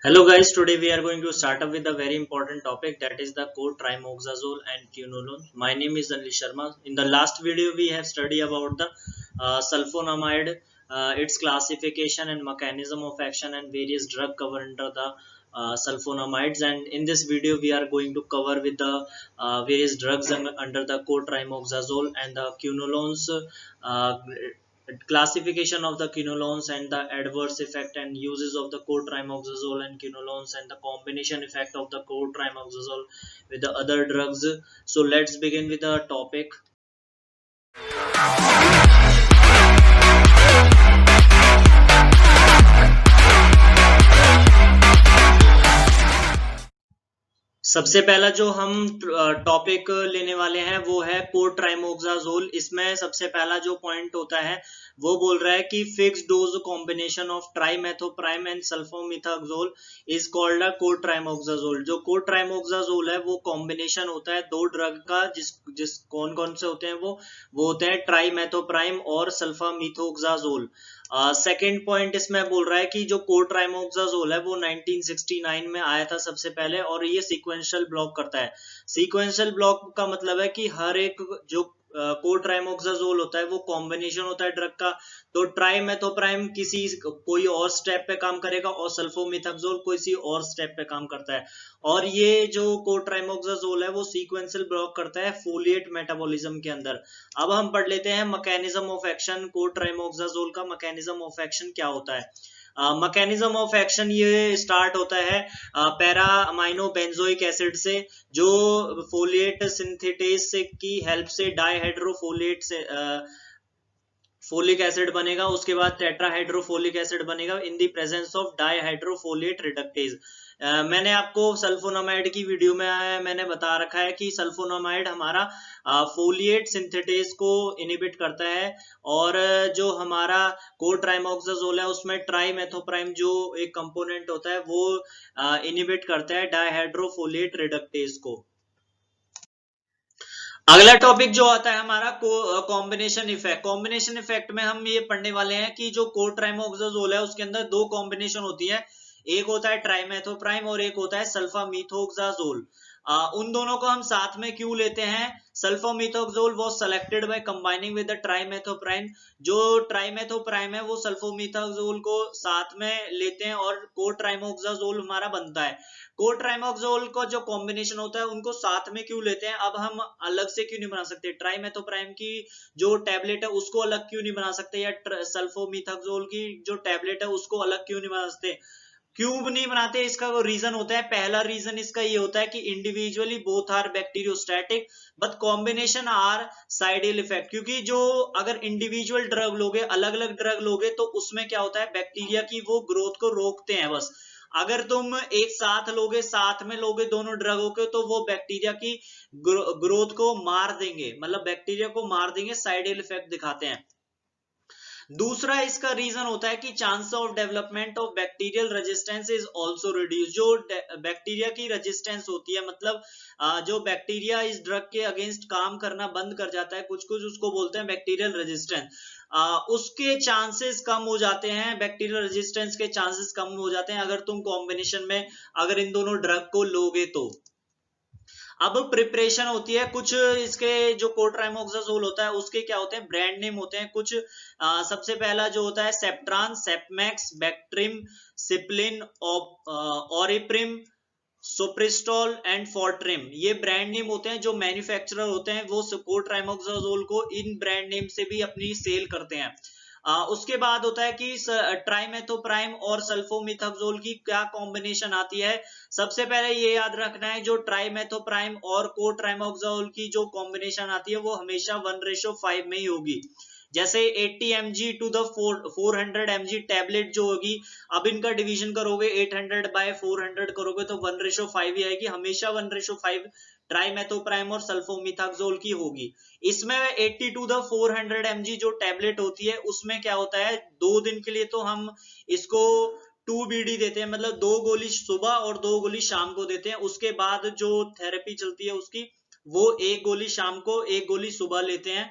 Hello guys, today we are going to start up with a very important topic, that is the cotrimoxazole and quinolone. My name is Anil Sharma. In the last video we have studied about the sulfonamide, its classification and mechanism of action and various drug covered under the sulfonamides, and in this video we are going to cover with the various drugs under the cotrimoxazole and the quinolones, uh, classification of the quinolones and the adverse effect and uses of the cotrimoxazole and quinolones and the combination effect of the cotrimoxazole with the other drugs. So let's begin with the topic. सबसे पहला जो हम topic लेने वाले हैं वो है co-trimoxazole. इसमें सबसे पहला जो पॉइंट होता है वो बोल रहा है कि fix dose combination of trimethoprim and sulfamethoxazole is called a cotrimoxazole. जो कोट्राइमोक्साजोल है वो कॉम्बिनेशन होता है दो ड्रग का, जिस जिस कौन कौन से होते हैं वो होते हैं ट्राइमेथोप्राइम और सल्फामिथोक्साजोल। सेकेंड पॉइंट इसमें बोल रहा है कि जो कोट्राइमोक्साजोल है वो 1969 में आया था सबसे पहले, और ये सीक्वेंशियल ब्लॉक करता है। सीक्वेंशियल ब्लॉक का मतलब है कि हर एक जो कोट्राइमोक्साजोल होता है वो कॉम्बिनेशन होता है ड्रग का। तो ट्राइमेथोप्राइम किसी कोई और स्टेप पे काम करेगा और सल्फोमिथाक्सोल किसी और स्टेप पे काम करता है। और ये जो कोट्राइमोक्साजोल है वो सीक्वेंशियल ब्लॉक करता है फोलिएट मेटाबॉलिज्म के अंदर। अब हम पढ़ लेते हैं मैकेनिज्म ऑफ एक्शन। कोट्राइमोक्साजोल का मैकेनिज्म ऑफ एक्शन क्या होता है? मैकेनिज्म ऑफ एक्शन ये स्टार्ट होता है पैरा अमाइनो बेंजोइक एसिड से, जो फोलिएट सिंथेटेज से की हेल्प से डाइहाइड्रोफोलेट से फोलिक एसिड बनेगा। उसके बाद टेट्राहाइड्रोफोलिक एसिड बनेगा in the presence of dihydrofolate reductase. मैंने आपको सल्फोनामाइड की वीडियो में मैंने बता रखा है कि सल्फोनामाइड हमारा फोलिएट सिंथेटेज को इनिबिट करता है, और जो हमारा कोट्राइमोक्साजोल है उसमें ट्राइमेथोप्राइम जो एक कंपोनेंट होता है वो इनिबिट करता है डाइहाइड्रोफोलेट रिडक्टेज को। अगला टॉपिक जो आता है हमारा कॉम्बिनेशन इफेक्ट। कॉम्बिनेशन इफेक्ट में हम ये पढ़ने वाले हैं कि जो कोट्राइमोक्साजोल है उसके अंदर दो कॉम्बिनेशन होती है, एक होता है ट्राइमेथोप्राइम और एक होता है सल्फामिथोक्साजोल। उन दोनों को हम साथ में क्यों लेते हैं? Sulfamethoxazole was selected by combining with the trimethoprim. जो ट्राइमेथोप्राइम है वो सल्फोमिथोक्सोल को साथ में लेते हैं और कोट्राइमोक्साजोल हमारा बनता है। कोट्राइमोक्सोल का जो कॉम्बिनेशन होता है उनको साथ में क्यों लेते हैं? अब हम अलग से क्यों नहीं बना सकते? ट्राइमेथोप्राइम की जो टैबलेट है उसको अलग क्यों नहीं बना सकते, या सल्फोमिथोक्सोल की जो टैबलेट है उसको अलग क्यों नहीं बना सकते? क्यों नहीं बनाते? इसका वो रीजन होता है, पहला रीजन इसका ये होता है कि individually both are bacteriostatic but combination are cidal effect. क्योंकि जो अगर इंडिविजुअल ड्रग लोगे, अलग अलग ड्रग लोगे, तो उसमें क्या होता है, बैक्टीरिया की वो ग्रोथ को रोकते हैं बस। अगर तुम एक साथ लोगे, साथ में लोगे दोनों ड्रगों के, तो वो बैक्टीरिया की ग्रोथ को मार देंगे, मतलब बैक्टीरिया को मार देंगे, साइडल इफेक्ट दिखाते हैं। दूसरा इसका रीजन होता है कि chance of development of bacterial resistance is also reduce. जो बैक्टीरिया की रेजिस्टेंस होती है, मतलब जो बैक्टीरिया इस ड्रग के अगेंस्ट काम करना बंद कर जाता है, कुछ कुछ उसको बोलते हैं बैक्टीरियल रेजिस्टेंस, उसके चांसेस कम हो जाते हैं। बैक्टीरियल रेजिस्टेंस के चांसेस कम हो जाते हैं अगर तुम कॉम्बिनेशन में अगर इन दोनों ड्रग को लोगे तो। अब प्रिपरेशन होती है कुछ, इसके जो कोट्राइमोक्साजोल होता है उसके क्या होते हैं, ब्रांड नेम होते हैं कुछ। सबसे पहला जो होता है सेप्ट्रान, सेपमैक्स, बैक्ट्रिम, सिप्लिन, ऑरिप्रिम, सोप्रिस्टॉल एंड फोर्ट्रिम, ये ब्रांड नेम होते हैं। जो मैन्युफैक्चरर होते हैं वो कोट्राइमोक्साजोल को इन ब्रांड नेम से भी अपनी सेल करते हैं। उसके बाद होता है कि ट्राइमेथोप्राइम और सल्फोमिथाक्सोल की क्या कॉम्बिनेशन आती है। सबसे पहले ये याद रखना है, जो ट्राइमेथोप्राइम और कोट्राइमोक्साजोल की जो कॉम्बिनेशन आती है वो हमेशा 1:5 में ही होगी। जैसे 80 mg to the 400 mg tablet जो होगी, अब इनका डिवीजन करोगे 800/400 करोगे तो 1:5 ही आएगी, हमेशा 1:5 ट्राइमेथोप्राइम और सल्फोमिथाक्सोल की होगी। इसमें 80 टू द 400 mg जो टैबलेट होती है उसमें क्या होता है, 2 दिन के लिए तो हम इसको 2 BD देते हैं, मतलब 2 गोली सुबह और 2 गोली शाम को देते हैं। उसके बाद जो थेरेपी चलती है उसकी, वो 1 गोली शाम को 1 गोली सुबह लेते हैं।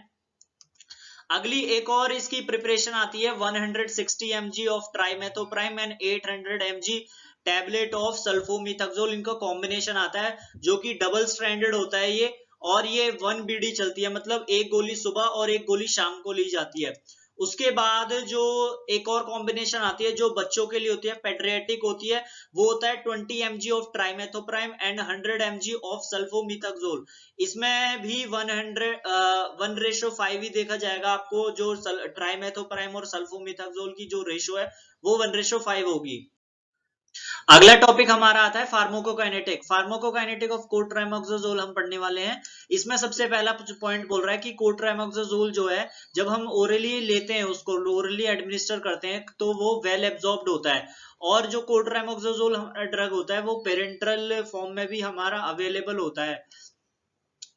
अगली एक और इसकी प्रिपरेशन आती है 160 mg of trimethoprim and 800 mg tablet of sulfamethoxazole, इनका कॉम्बिनेशन आता है जो कि डबल स्ट्रैंडेड होता है ये, और ये 1 बीडी चलती है, मतलब एक गोली सुबह और एक गोली शाम को ली जाती है। उसके बाद जो एक और कॉम्बिनेशन आती है जो बच्चों के लिए होती है, पेड्रियाटिक होती है, वो होता है 20 mg of trimethoprim and 100 mg of sulfamethoxazole. इसमें भी 1:5 ही देखा जाएगा आपको, जो ट्राइमेथोप्राइम और सल्फोमिथाक्सोल की जो रेशो है वो 1:5 होगी। अगला टॉपिक हमारा आता है फार्माकोकाइनेटिक। फार्माकोकाइनेटिक ऑफ कोट्राइमोक्साजोल हम पढ़ने वाले हैं। इसमें सबसे पहला पॉइंट बोल रहा है कि कोट्राइमोक्साजोल जो है जब हम ओरली लेते हैं, उसको ओरली एडमिनिस्टर करते हैं तो वो वेल एब्जॉर्ब्ड होता है, और जो कोट्राइमोक्साजोल ड्रग होता है वो पेरेंट्रल फॉर्म में भी हमारा अवेलेबल होता है।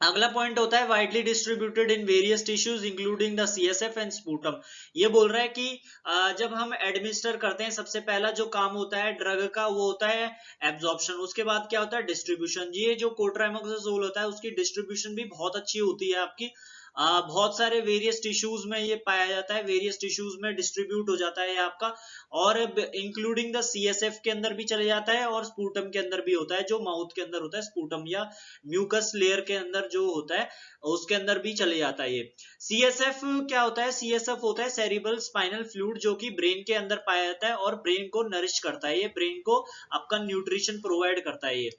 अगला पॉइंट होता है widely distributed in various tissues including the CSF and sputum. ये बोल रहा है कि जब हम एडमिनिस्टर करते हैं सबसे पहला जो काम होता है ड्रग का वो होता है एब्जॉर्प्शन, उसके बाद क्या होता है डिस्ट्रीब्यूशन। ये जो कोट्राइमोक्साजोल होता है उसकी डिस्ट्रीब्यूशन भी बहुत अच्छी होती है आपकी, बहुत सारे वेरियस टिश्यूज में ये पाया जाता है, वेरियस टिश्यूज में डिस्ट्रीब्यूट हो जाता है आपका, और इंक्लूडिंग द सीएसएफ के अंदर भी चले जाता है और स्पूटम के अंदर भी होता है, जो माउथ के अंदर होता है स्पूटम या म्यूकस लेयर के अंदर जो होता है उसके अंदर भी चले जाता है। ये सीएसएफ क्या होता है? सीएसएफ होता है सेरिब्रल स्पाइनल फ्लूइड, जो कि ब्रेन के अंदर पाया जाता है और ब्रेन को नरिश करता है, ये ब्रेन को आपका न्यूट्रिशन प्रोवाइड करता है ये।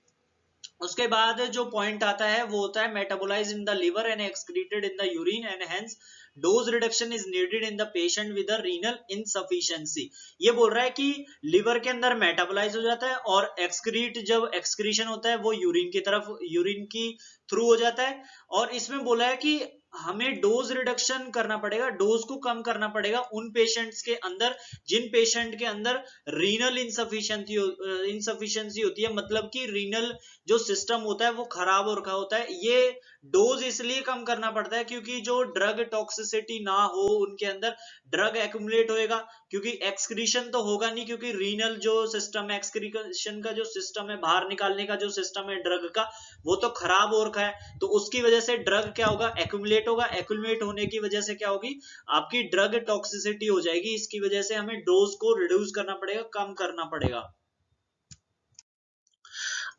उसके बाद जो पॉइंट आता है वो होता है metabolize in the liver and excreted in the urine and hence dose reduction is needed in the patient with renal insufficiency. ये बोल रहा है कि लिवर के अंदर मेटाबोलाइज हो जाता है और एक्सक्रीट जब एक्सक्रीशन होता है वो यूरिन की तरफ, यूरिन की थ्रू हो जाता है, और इसमें बोला है कि हमें डोज रिडक्शन करना पड़ेगा, डोज को कम करना पड़ेगा उन पेशेंट्स के अंदर जिन पेशेंट के अंदर रीनल इनसफिशिएंसी होती है, मतलब कि रीनल जो सिस्टम होता है वो खराब हो रखा होता है। ये डोज इसलिए कम करना पड़ता है क्योंकि जो ड्रग टॉक्सिसिटी ना हो उनके अंदर, ड्रग एक्यूमुलेट होएगा क्योंकि एक्सक्रीशन तो होगा नहीं, क्योंकि रीनल जो सिस्टम है, एक्सक्रीशन का जो सिस्टम है, बाहर निकालने का जो सिस्टम है ड्रग का, वो तो खराब हो रखा है, तो उसकी वजह से ड्रग क्या होगा? एक्यूमुलेट होगा। एक्यूमुलेट होने की वजह से क्या होगी? आपकी ड्रग टॉक्सिसिटी हो जाएगी। इसकी वजह से हमें डोज को रिड्यूस करना पड़ेगा, कम करना पड़ेगा।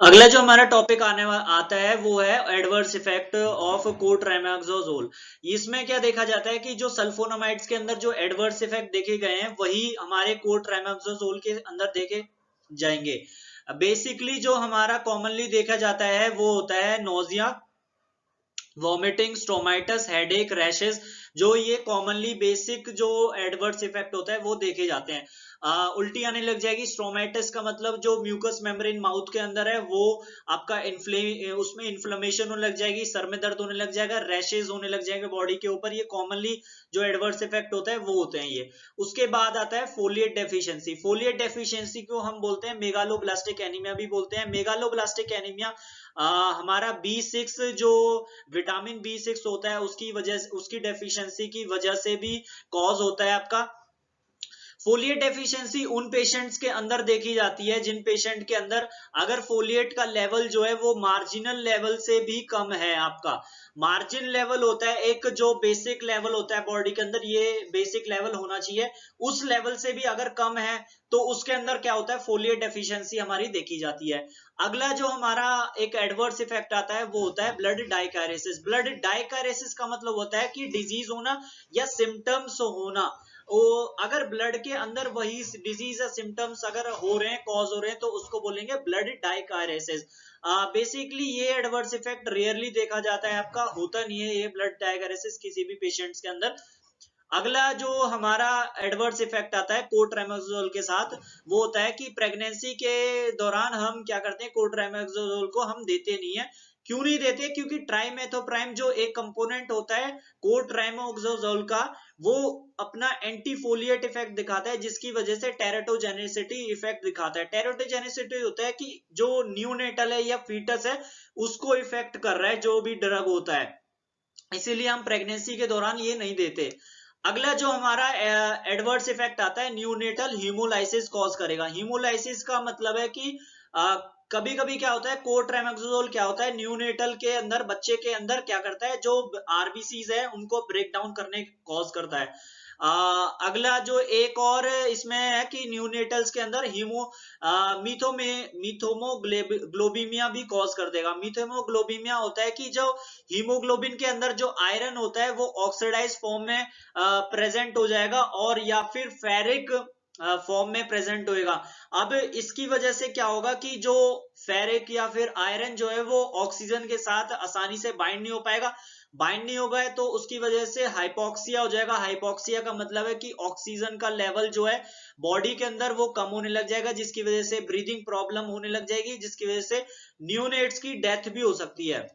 अगला जो हमारा टॉपिक आता है वो है एडवर्स इफेक्ट ऑफ कोट्राइमोक्साजोल। इसमें क्या देखा जाता है कि जो सल्फोनामाइड्स के अंदर जो एडवर्स इफेक्ट देखे गए हैं वही हमारे कोट्राइमोक्साजोल के अंदर देखे जाएंगे। बेसिकली जो हमारा कॉमनली देखा जाता है वो होता है नोजिया, वॉमिटिंग, स्टोमाइटस, हेडेक, रैशेस, जो ये कॉमनली बेसिक जो एडवर्स इफेक्ट होता है वो देखे जाते हैं। उल्टी आने लग जाएगी। स्टोमाइटस का मतलब जो म्यूकस मेम्ब्रेन माउथ के अंदर है वो आपका उसमें इन्फ्लेमेशन होने लग जाएगी, सर में दर्द होने लग जाएगा, रैशेज होने लग जाएंगे बॉडी के ऊपर। ये कॉमनली जो एडवर्स इफेक्ट होता है वो होते हैं ये। उसके बाद आता है फोलिएट डेफिशिएंसी। फोलिएट डेफिशिएंसी को हम बोलते हैं मेगालोब्लास्टिक एनीमिया भी बोलते हैं। मेगालोब्लास्टिक एनीमिया हमारा B6 जो विटामिन B6 होता है उसकी वजह से, उसकी डेफिशिएंसी की वजह से भी कॉज होता है आपका। फोलिएट डेफिशिएंसी उन पेशेंट्स के अंदर देखी जाती है जिन पेशेंट के अंदर अगर फोलिएट का लेवल जो है वो मार्जिनल लेवल से भी कम है। आपका मार्जिन लेवल होता है एक जो बेसिक लेवल होता है बॉडी के अंदर, ये बेसिक लेवल होना चाहिए, उस लेवल से भी अगर कम है तो उसके अंदर क्या होता है? फोलिएट डेफिशिएंसी हमारी देखी जाती है। अगला जो हमारा एक एडवर्स इफेक्ट आता है वो होता है ब्लड डायकाइरेसिस। ब्लड डायकाइरेसिस का मतलब होता है कि डिजीज होना या सिम्टम्स होना। अगर ब्लड के अंदर वही डिजीज या सिम्टम्स अगर हो रहे हैं, कॉज हो रहे हैं, तो उसको बोलेंगे ब्लड डायकाइरेसिस। बेसिकली ये एडवर्स इफेक्ट रेयरली देखा जाता है, आपका होता नहीं है ये ब्लड डायकाइरेसिस किसी भी पेशेंट्स के अंदर। अगला जो हमारा एडवर्स इफेक्ट आता है कोट्राइमोक्साजोल के साथ वो होता है कि प्रेगनेंसी के दौरान हम क्या करते हैं? कोट्राइमोक्साजोल को हम देते नहीं है। क्यों नहीं देते? क्योंकि ट्राइमेथोप्राइम जो एक कंपोनेंट होता है कोट्राइमोक्साजोल का, वो अपना एंटीफोलिएट इफेक्ट दिखाता है, जिसकी वजह से टेराटोजेनिसिटी इफेक्ट दिखाता है। टेराटोजेनिसिटी होता है कि जो न्यूनेटल है या फीटस है उसको इफेक्ट कर रहा है जो भी ड्रग होता है, इसीलिए हम प्रेगनेंसी के दौरान ये नहीं देते। अगला जो हमारा एडवर्स इफेक्ट आता है न्यूनेटल हीमोलाइसिस कॉज करेगा। हीमोलाइसिस का मतलब है कि कभी कभी क्या होता है, कोट्राइमोक्सोजोल क्या होता है, न्यूनेटल के अंदर, बच्चे के अंदर क्या करता है, जो आरबीसीज है उनको ब्रेक डाउन करने कॉज करता है। अगला जो एक और इसमें है कि न्यूनेटल्स के अंदर मीथोमोग्लोबिमिया भी कॉज कर देगा। मीथोमोग्लोबिमिया होता है कि जो हीमोग्लोबिन के अंदर जो आयरन होता है वो ऑक्सीडाइज फॉर्म में प्रेजेंट हो जाएगा, और या फिर फेरिक फॉर्म में प्रेजेंट होएगा। अब इसकी वजह से क्या होगा कि जो फेरिक या फिर आयरन जो है वो ऑक्सीजन के साथ आसानी से बाइंड नहीं हो पाएगा, बाइंड नहीं होगा तो उसकी वजह से हाइपोक्सिया हो जाएगा। हाइपोक्सिया का मतलब है कि ऑक्सीजन का लेवल जो है बॉडी के अंदर वो कम होने लग जाएगा, जिसकी वजह से ब्रीदिंग प्रॉब्लम होने लग जाएगी, जिसकी वजह से न्यूनेट्स की डेथ भी हो सकती है।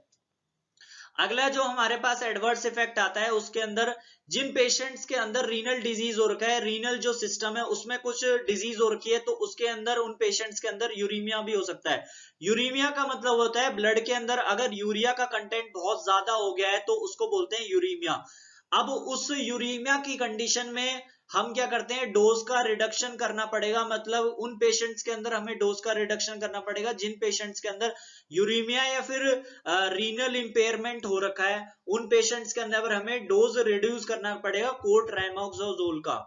अगला जो हमारे पास एडवर्स इफेक्ट आता है उसके अंदर, जिन पेशेंट्स के अंदर रीनल डिजीज हो रखा है, रीनल जो सिस्टम है उसमें कुछ डिजीज हो रखी है, तो उसके अंदर उन पेशेंट्स के अंदर यूरीमिया भी हो सकता है। यूरीमिया का मतलब होता है ब्लड के अंदर अगर यूरिया का कंटेंट बहुत ज्यादा हो गया है तो उसको बोलते हैं यूरीमिया। अब उस यूरीमिया की कंडीशन में हम क्या करते हैं, डोज का रिडक्शन करना पड़ेगा। मतलब उन पेशेंट्स के अंदर हमें डोज का रिडक्शन करना पड़ेगा जिन पेशेंट्स के अंदर यूरीमिया या फिर रीनल इंपेयरमेंट हो रखा है, उन पेशेंट्स के अंदर हमें डोज रिड्यूस करना पड़ेगा कोट्राइमोक्सोजोल का।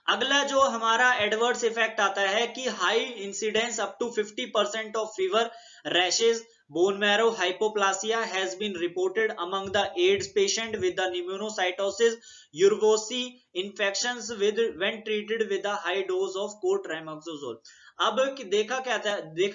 अगला जो हमारा एडवर्स इफेक्ट आता है कि high incidence up to 50% of fever, rashes, bone marrow hypoplasia has been reported among the AIDS patient with the pneumocytosis urvosi infections with when treated with a high dose of cotrimoxazole। अब देखा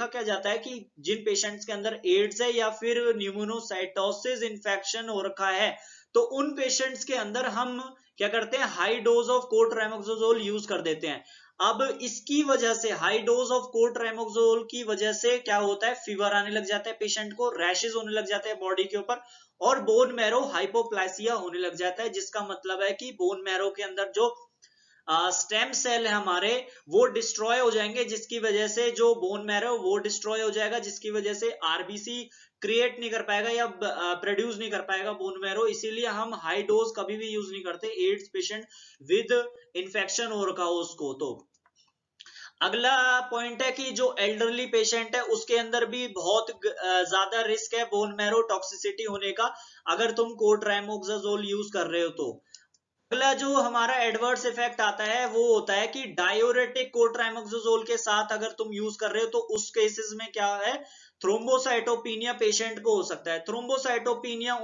क्या जाता है कि जिन patients के अंदर ads है या फिर न्यूमोसाइटोसिस इन्फेक्शन हो रखा है, तो उन पेशेंट्स के अंदर हम क्या करते हैं, हाई डोज ऑफ कोट्राइमोक्सोजोल यूज कर देते हैं। अब इसकी वजह से, हाई डोज ऑफ कोट्राइमोक्सोजोल की वजह से क्या होता है, फीवर आने लग जाता है पेशेंट को, रैशेज होने लग जाते हैं बॉडी के ऊपर, और बोन मैरो हाइपोप्लासिया होने लग जाता है, जिसका मतलब है कि बोन मैरो के अंदर जो स्टेम सेल है हमारे वो डिस्ट्रॉय हो जाएंगे, जिसकी वजह से जो बोन मैरो वो डिस्ट्रॉय हो जाएगा, जिसकी वजह से आरबीसी क्रिएट नहीं कर पाएगा या प्रोड्यूस नहीं कर पाएगा बोन मैरो। इसीलिए हम हाई डोज कभी भी यूज नहीं करते एड्स पेशेंट विद इंफेक्शन हो रखा हो उसको। तो अगला पॉइंट है कि जो एल्डरली पेशेंट है उसके अंदर भी बहुत ज्यादा रिस्क है बोन मैरो टॉक्सिसिटी होने का, अगर तुम कोट्राइमोक्सोजोल यूज कर रहे हो तो। अगला जो हमारा एडवर्स इफेक्ट आता है वो होता है कि डायोरेटिक कोट्राइमोक्सोजोल के साथ अगर तुम यूज कर रहे हो तो उस केसेस में क्या है, थ्रोम्बोसाइटोपिनिया पेशेंट को हो सकता है। थ्रोम्बोसाइटोपिनिया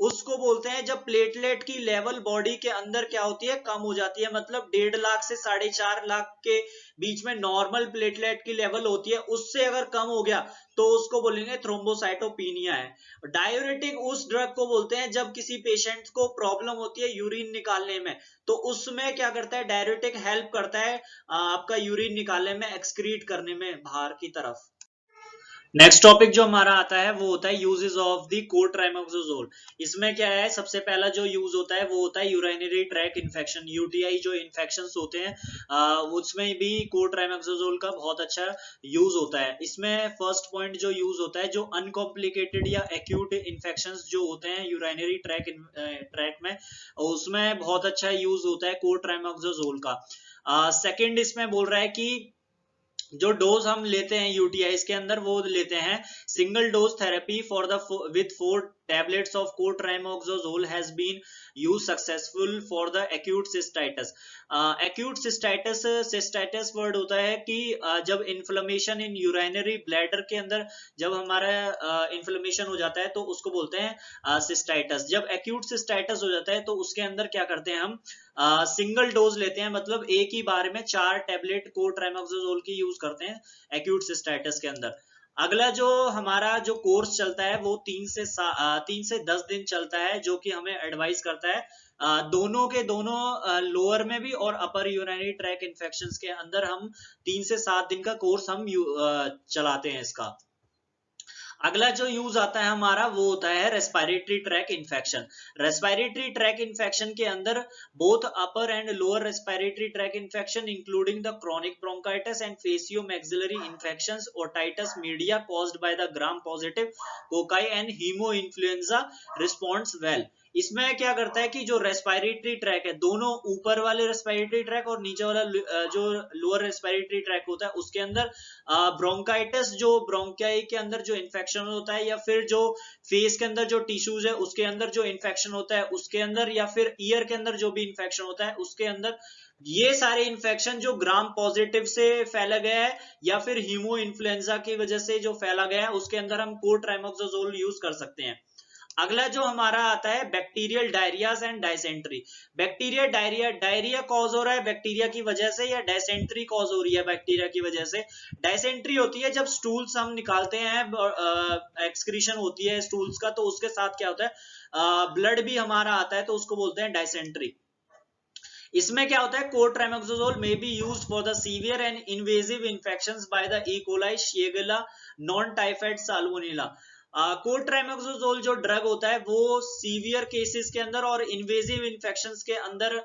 उसको बोलते हैं जब प्लेटलेट की लेवल बॉडी के अंदर क्या होती है, कम हो जाती है। मतलब 1.5 लाख से 4.5 लाख के बीच में नॉर्मल प्लेटलेट की लेवल होती है, उससे अगर कम हो गया तो उसको बोलेंगे थ्रोम्बोसाइटोपिनिया है। डायोरेटिक उस ड्रग को बोलते हैं जब किसी पेशेंट को प्रॉब्लम होती है यूरिन निकालने में, तो उसमें क्या करता है, डायोरेटिक हेल्प करता है आपका यूरिन निकालने में, एक्सक्रीट करने में बाहर की तरफ। नेक्स्ट टॉपिक जो हमारा आता है वो होता है यूजेस ऑफ द कोट्राइमोक्सोजोल। इसमें क्या है, सबसे पहला जो यूज होता है वो होता है यूरिनरी ट्रैक इन्फेक्शन, यूटीआई जो इन्फेक्शंस होते हैं उसमें भी कोट्राइमोक्सोजोल का बहुत अच्छा यूज होता है। इसमें फर्स्ट पॉइंट जो यूज होता है, जो अनकॉम्प्लिकेटेड या एक्यूट इन्फेक्शंस जो होते हैं यूरिनरी ट्रैक में, उसमें बहुत अच्छा यूज होता है कोट्राइमोक्सोजोल का। सेकेंड इसमें बोल रहा है कि जो डोज हम लेते हैं यूटीआईज के अंदर वो लेते हैं single dose therapy for the with 4 tablets of cotrimoxazole has been used successful for the acute cystitis। acute cystitis word होता है कि जब इन्फ्लेमेशन इन यूरिनरी ब्लैडर के अंदर जब हमारा इन्फ्लेमेशन हो जाता है तो उसको बोलते हैं सिस्टाइटिस। जब एक्यूट सिस्टाइटिस हो जाता है तो उसके अंदर क्या करते हैं, हम सिंगल डोज लेते हैं, मतलब एक ही बार में 4 टैबलेट कोट्राइमोक्सोजोल की यूज करते हैं एक्यूट सिस्टाइटिस के अंदर। अगला जो हमारा जो कोर्स चलता है वो 3 से 10 दिन चलता है, जो कि हमें एडवाइस करता है दोनों के दोनों लोअर में भी और अपर यूरिनरी ट्रैक इन्फेक्शंस के अंदर हम 3 से 7 दिन का कोर्स हम चलाते हैं इसका। अगला जो यूज आता है हमारा वो होता है respiratory tract infection. Respiratory tract infection के अंदर both upper and lower respiratory tract infection including the chronic bronchitis and faciomaxillary infections, otitis media caused by the gram positive cocci and hemo influenza responds well। इसमें क्या करता है कि जो respiratory tract है, दोनों ऊपर वाले रेस्पिरेटरी ट्रैक और नीचे वाला जो लोअर रेस्पिरेटरी ट्रैक होता है उसके अंदर ब्रोंकाइटिस, जो ब्रोंकाई के अंदर जो इन्फेक्शन होता है, या फिर जो फेस के अंदर जो टिश्यूज है उसके अंदर जो इन्फेक्शन होता है उसके अंदर, या फिर ईयर के अंदर जो भी इन्फेक्शन होता है उसके अंदर, ये सारे इन्फेक्शन जो ग्राम पॉजिटिव से फैला गया है या फिर हीमो इन्फ्लुएंजा की वजह से जो फैला गया है, उसके अंदर हम कोट्राइमोक्सोजोल यूज कर सकते हैं। अगला जो हमारा आता है bacterial diarrhoeas and dysentery. Bacteria diarrhoea, diarrhoea cause हो रहा है बैक्टीरिया की वजह से, या डायसेंट्री कॉज हो रही है बैक्टीरिया की वजह से। डायसेंट्री होती है जब स्टूल्स हम निकालते हैं, एक्सक्रीशन होती है स्टूल्स का, तो उसके साथ क्या होता है, ब्लड भी हमारा आता है, तो उसको बोलते हैं डायसेंट्री। इसमें क्या होता है, cotrimoxazole may be used for the severe and invasive infections by the E coli, shigella, non typhoid, salmonella. Cotrimoxazole जो ड्रग होता है वो सीवियर केसेस के अंदर और इन्वेजिव इन्फेक्शंस के अंदर,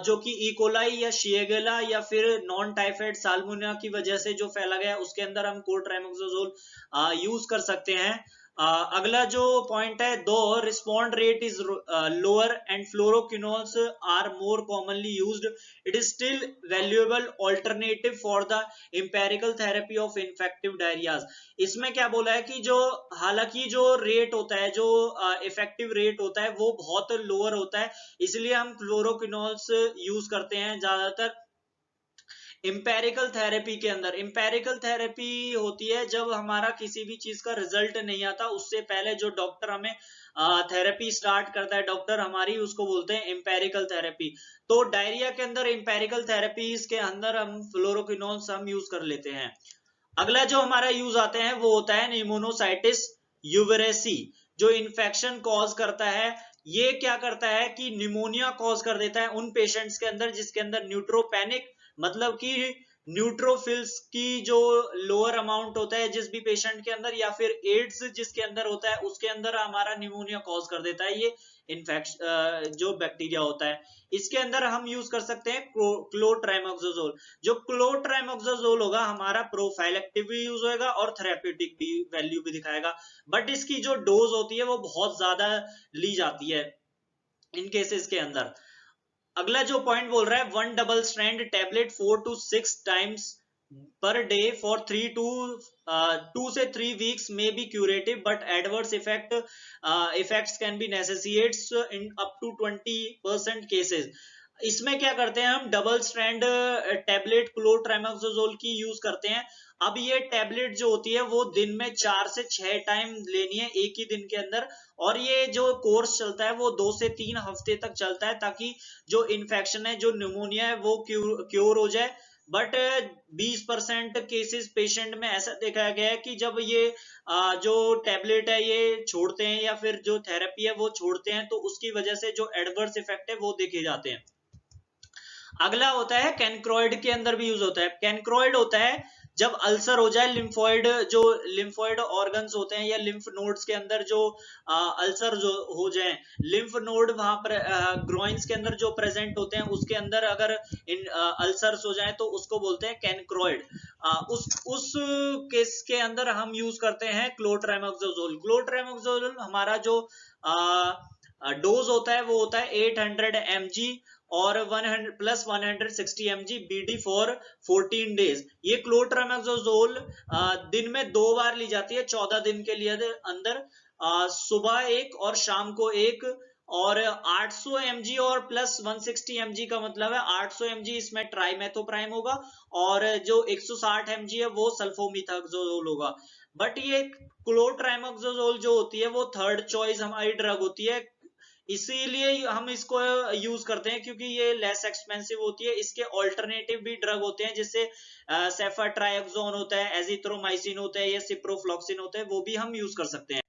जो कि ई कोलाई या शिगेला या फिर नॉन टाइफाइड साल्मोनेला की वजह से जो फैला गया, उसके अंदर हम कोट्राइमोक्सोजोल यूज कर सकते हैं। अगला जो पॉइंट है, though respond rate is lower and fluoroquinolones are more commonly used, it is still valuable alternative for the empirical therapy of infective diarrhoeas. इसमें क्या बोला है कि जो हालांकि जो रेट होता है, जो इफेक्टिव रेट होता है वो बहुत लोअर होता है, इसलिए हम फ्लोरोक्विनोल्स यूज करते हैं ज्यादातर। इंपेरिकल थेरेपी के अंदर, इंपेरिकल थेरेपी होती है जब हमारा किसी भी चीज का रिजल्ट नहीं आता, उससे पहले जो डॉक्टर हमें थेरेपी स्टार्ट करता है, डॉक्टर हमारी, उसको बोलते हैं इंपेरिकल थेरेपी। तो डायरिया के अंदर इंपेरिकल थेरेपीज के अंदर हम फ्लोरोक्विनोल्स हम यूज कर लेते हैं। अगला जो हमारा यूज आते हैं वो होता है निमोनोसाइटिस यूवेरेसी, जो इन्फेक्शन कॉज करता है। ये क्या करता है कि निमोनिया कॉज कर देता है उन पेशेंट्स के अंदर जिसके अंदर न्यूट्रोपेनिक, मतलब कि न्यूट्रोफिल्स की जो लोअर अमाउंट होता है जिस भी पेशेंट के अंदर, या फिर एड्स जिसके अंदर होता है उसके अंदर हमारा निमोनिया कॉज कर देता है ये इन्फेक्शन, जो बैक्टीरिया होता है। इसके अंदर हम यूज कर सकते हैं क्लोट्राइमोक्सोजोल। जो क्लोट्राइमोक्सोजोल होगा हमारा प्रोफाइलेक्टिव भी यूज होगा और थेरेप्यूटिक भी वैल्यू भी दिखाएगा, बट इसकी जो डोज होती है वो बहुत ज्यादा ली जाती है इन केसेस के अंदर। अगला जो पॉइंट बोल रहा है, one double strand tablet 4 to 6 times per day for 2 से 3 weeks may be curative but adverse effects can be necessitates in up to 20% cases. इसमें क्या करते हैं, हम डबल स्ट्रैंड टैबलेट क्लोट्राइमोक्सोजोल की यूज करते हैं। अब ये टैबलेट जो होती है वो दिन में 4 से 6 टाइम लेनी है एक ही दिन के अंदर, और ये जो कोर्स चलता है वो 2 से 3 हफ्ते तक चलता है, ताकि जो इन्फेक्शन है, जो न्यूमोनिया है वो क्योर हो जाए। बट 20% केसेस पेशेंट में ऐसा देखा गया है कि जब ये जो टैबलेट है ये छोड़ते हैं या फिर जो थेरेपी है वो छोड़ते हैं, तो उसकी वजह से जो एडवर्स इफेक्ट है वो देखे जाते हैं। अगला होता है कैनक्रोइड, के अंदर भी यूज होता है। कैनक्रोइड होता है जब अल्सर हो जाए, लिम्फोइड, जो लिम्फोइड ऑर्गन्स होते हैं या लिम्फ नोड्स के अंदर जो अल्सर जो हो जाए, लिम्फ नोड वहां पर ग्रोइंस के अंदर जो प्रेजेंट होते हैं उसके अंदर अगर इन अल्सर्स हो जाए तो उसको बोलते हैं कैनक्रोइड। उस केस के अंदर हम यूज करते हैं क्लोट्राइमोक्सोजोल। क्लोट्राइमोक्सोजोल हमारा जो डोज होता है वो होता है 800 mg और 100 plus 160 mg BD for 14 days. ये क्लोट्राइमोक्सोजोल दिन में 2 बार ली जाती है 14 दिन के लिए अंदर, सुबह एक और शाम को एक। और 800 mg और प्लस 160 mg का मतलब है 800 mg इसमें ट्राइमेथोप्राइम होगा, और जो 160 mg है वो सल्फोमिथाक्सोजोल होगा। बट ये क्लोट्राइमोक्सोजोल जो होती है वो थर्ड चॉइस हमारी ड्रग होती है, इसीलिए हम इसको यूज करते हैं क्योंकि ये लेस एक्सपेंसिव होती है। इसके ऑल्टरनेटिव भी ड्रग होते हैं, जिससे सेफाट्राइक्सोन होता है, एजिथ्रोमाइसिन होता है या सिप्रोफ्लॉक्सिन होता है, वो भी हम यूज कर सकते हैं।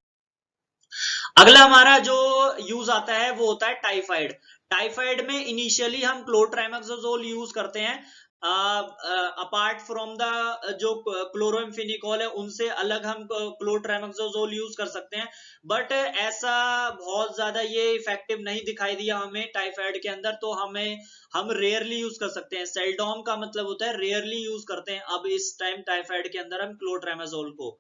अगला हमारा जो यूज आता है वो होता है टाइफाइड। टाइफाइड में इनिशियली हम क्लोट्राइमोक्सोजोल यूज करते हैं, अपार्ट फ्रॉम द जो क्लोरोम्फेनिकोल है उनसे अलग हम क्लोट्राइमोक्सोजोल यूज कर सकते हैं। बट ऐसा बहुत ज्यादा ये इफेक्टिव नहीं दिखाई दिया हमें टाइफाइड के अंदर, तो हम रेयरली यूज कर सकते हैं। सेल्डोम का मतलब होता है रेयरली यूज करते हैं अब इस टाइम टाइफाइड के अंदर हम क्लोट्राइमोक्सोजोल को।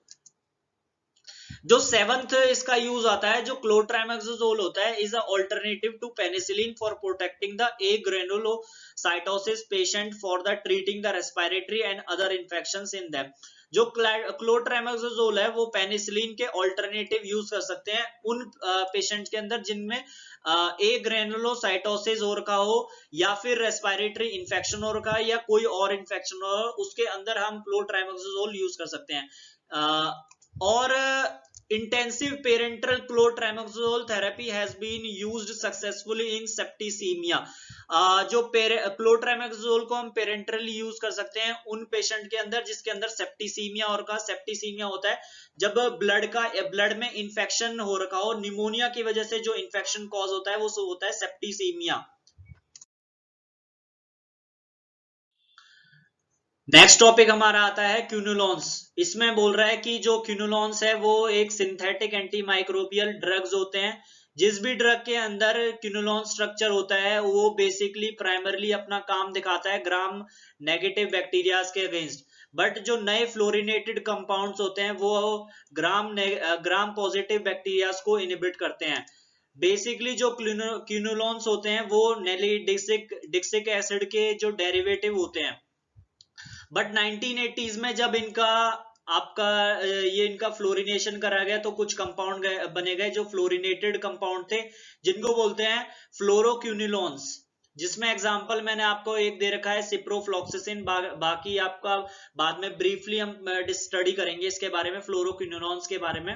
जो सेवंथ इसका यूज आता है, जो क्लोट्राइमेक्सोजोल होता है, is a alternative to penicillin for protecting the agranulocytosis patient for the treating the respiratory and other infections in them. जो क्लोट्राइमेक्सोजोल है वो पेनिसिलिन के ऑल्टरनेटिव यूज कर सकते हैं उन पेशेंट के अंदर जिनमें ए ग्रेनुलोसाइटोसिस हो रखा हो, या फिर रेस्पिरेटरी इन्फेक्शन हो रखा है, या कोई और इन्फेक्शन हो, उसके अंदर हम क्लोट्राइमेक्सोजोल यूज कर सकते हैं। और intensive parenteral clotrimazole therapy has been used successfully in septicemia। जो क्लोट्राइमेक्सोजोल को हम पेरेंटरली यूज कर सकते हैं उन पेशेंट के अंदर जिसके अंदर सेप्टिसीमिया और का सेप्टिसीमिया होता है जब ब्लड में इंफेक्शन हो रखा हो, निमोनिया की वजह से जो इंफेक्शन कॉज होता है वो होता है सेप्टिसीमिया। नेक्स्ट टॉपिक हमारा आता है क्यूनुलॉन्स। इसमें बोल रहा है कि जो क्यूनुलॉन्स है वो एक सिंथेटिक एंटीमाइक्रोबियल ड्रग्स होते हैं। जिस भी ड्रग के अंदर क्यूनुलॉन स्ट्रक्चर होता है वो बेसिकली प्राइमरली अपना काम दिखाता है ग्राम नेगेटिव बैक्टीरियाज के अगेंस्ट, बट जो नए फ्लोरिनेटेड कंपाउंड्स होते हैं वो ग्राम पॉजिटिव बैक्टीरियाज को इनहिबिट करते हैं। बेसिकली जो क्यूनुलॉन्स होते हैं वो नेलिडिक्सिक एसिड के जो डेरिवेटिव होते हैं, बट 1980s में जब इनका आपका ये इनका फ्लोरिनेशन करा गया तो कुछ कंपाउंड बने गए जो फ्लोरिनेटेड कंपाउंड थे जिनको बोलते हैं फ्लोरोक्यूनिलॉन्स, जिसमें एग्जांपल मैंने आपको एक दे रखा है सिप्रोफ्लॉक्सिसिन। बाकी आपका बाद में ब्रीफली हम स्टडी करेंगे इसके बारे में, फ्लोरोक्यूनिलॉन्स के बारे में।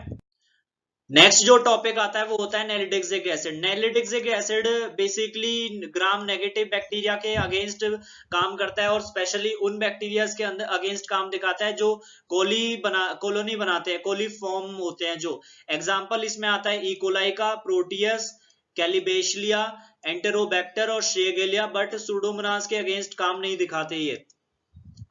नेक्स्ट जो टॉपिक आता है वो होता है nalidixic acid. Nalidixic acid basically gram negative bacteria के अगेंस्ट काम करता है और स्पेशली उन बैक्टीरिया के अंदर अगेंस्ट काम दिखाता है जो कॉलोनी बनाते हैं, कोलीफॉर्म होते हैं। जो एग्जांपल इसमें आता है इकोलाई का, प्रोटियस, कैलिबेशिया, एंटेरोबैक्टर और शेगेलिया, बट सुडोमोनास के अगेंस्ट काम नहीं दिखाते ये।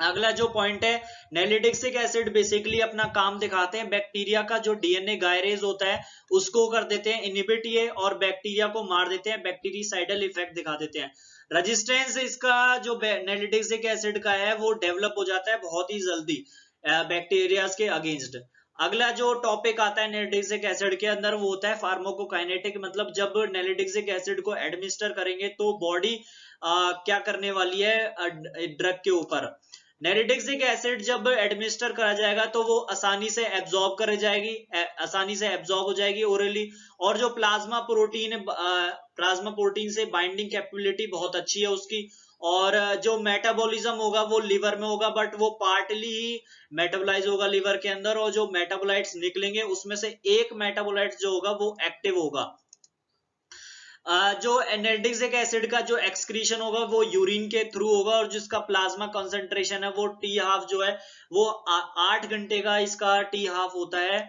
अगला जो पॉइंट है, नेलिडिक्सिक एसिड बेसिकली अपना काम दिखाते हैं बैक्टीरिया का जो डीएनए गायरेज होता है उसको कर देते हैं इनहिबिट ये, और बैक्टीरिया को मार देते हैं, बैक्टीरिसाइडल इफेक्ट दिखा देते हैं। रेजिस्टेंस इसका जो नेलिडिक्सिक एसिड का है वो डेवलप हो जाता है बहुत ही जल्दी बैक्टीरिया के अगेंस्ट। अगला जो टॉपिक आता है नेलिडिक्सिक एसिड के अंदर वो होता है फार्माकोकाइनेटिक, मतलब जब नेलिडिक्सिक एसिड को एडमिनिस्टर करेंगे तो बॉडी क्या करने वाली है ड्रग के ऊपर। नेलिडिक्सिक एसिड जब एडमिनिस्टर करा जाएगा तो वो आसानी से एब्जॉर्ब कर जाएगी, आसानी से एब्जॉर्ब हो जाएगी ओरली, और जो प्लाज्मा प्रोटीन से बाइंडिंग कैपेबिलिटी बहुत अच्छी है उसकी, और जो मेटाबॉलिज्म होगा वो लिवर में होगा, बट वो पार्टली ही मेटाबोलाइज होगा लिवर के अंदर, और जो मेटाबोलाइट्स निकलेंगे उसमें से एक मेटाबोलाइट्स जो होगा वो एक्टिव होगा। जो नेलिडिक्सिक एसिड का जो एक्सक्रीशन होगा वो यूरिन के थ्रू होगा, और जिसका प्लाज्मा कंसंट्रेशन है वो T½ जो है वो 8 घंटे का इसका T½ होता है।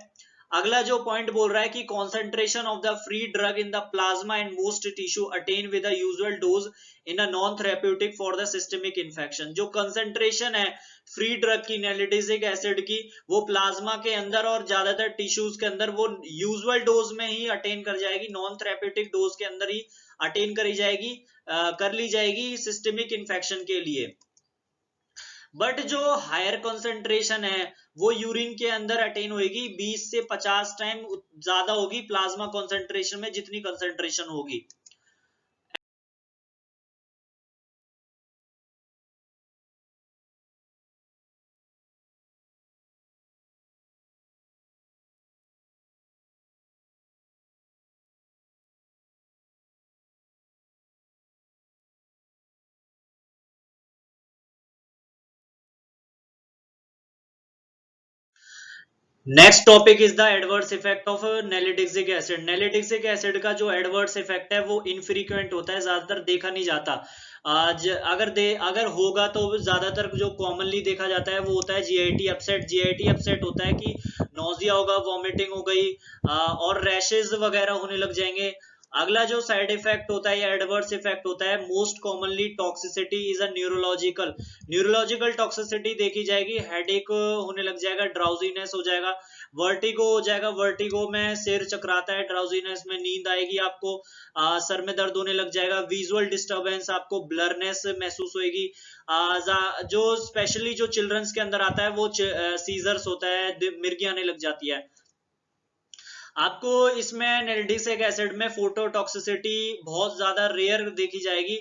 अगला जो पॉइंट बोल रहा है कि concentration of the free drug in the plasma and most tissue attain with the usual dose in a non therapeutic for the systemic infection. जो कंसेंट्रेशन है फ्री ड्रग की नेलिडिक्सिक एसिड की वो प्लाज्मा के अंदर और ज्यादातर टिश्यूज के अंदर वो यूजुअल डोज में ही अटेन कर जाएगी, नॉन थेरेप्यूटिक डोज के अंदर ही अटेन करी जाएगी, कर ली जाएगी सिस्टमिक इन्फेक्शन के लिए। बट जो हायर कंसंट्रेशन है वो यूरिन के अंदर अटेन होगी 20 से 50 टाइम ज्यादा होगी प्लाज्मा कंसंट्रेशन में जितनी कंसंट्रेशन होगी। Next topic is the adverse effect of nalidixic acid. Nalidixic acid का जो एडवर्स इफेक्ट है वो इनफ्रीक्वेंट होता है, ज्यादातर देखा नहीं जाता। आज अगर होगा तो ज्यादातर जो कॉमनली देखा जाता है वो होता है जीआईटी अपसेट। जीआईटी अपसेट होता है कि नोजिया होगा, वॉमिटिंग हो गई, और रैशेज वगैरह होने लग जाएंगे। अगला जो साइड इफेक्ट होता है या एडवर्स इफेक्ट होता है, most commonly toxicity is a neurological toxicity देखी जाएगी, हेडेक होने लग जाएगा, ड्राउजीनेस हो जाएगा, वर्टिगो हो जाएगा। वर्टिगो में सिर चकराता है, ड्राउजीनेस में नींद आएगी आपको, सर में दर्द होने लग जाएगा, विजुअल डिस्टरबेंस, आपको ब्लरनेस महसूस होगी। जो स्पेशली जो चिल्ड्रंस के अंदर आता है वो सीजर्स होता है, मिर्गी आने लग जाती है। आपको इसमें एल्डिसिक एसिड में फोटोटॉक्सिसिटी बहुत ज्यादा रेयर देखी जाएगी।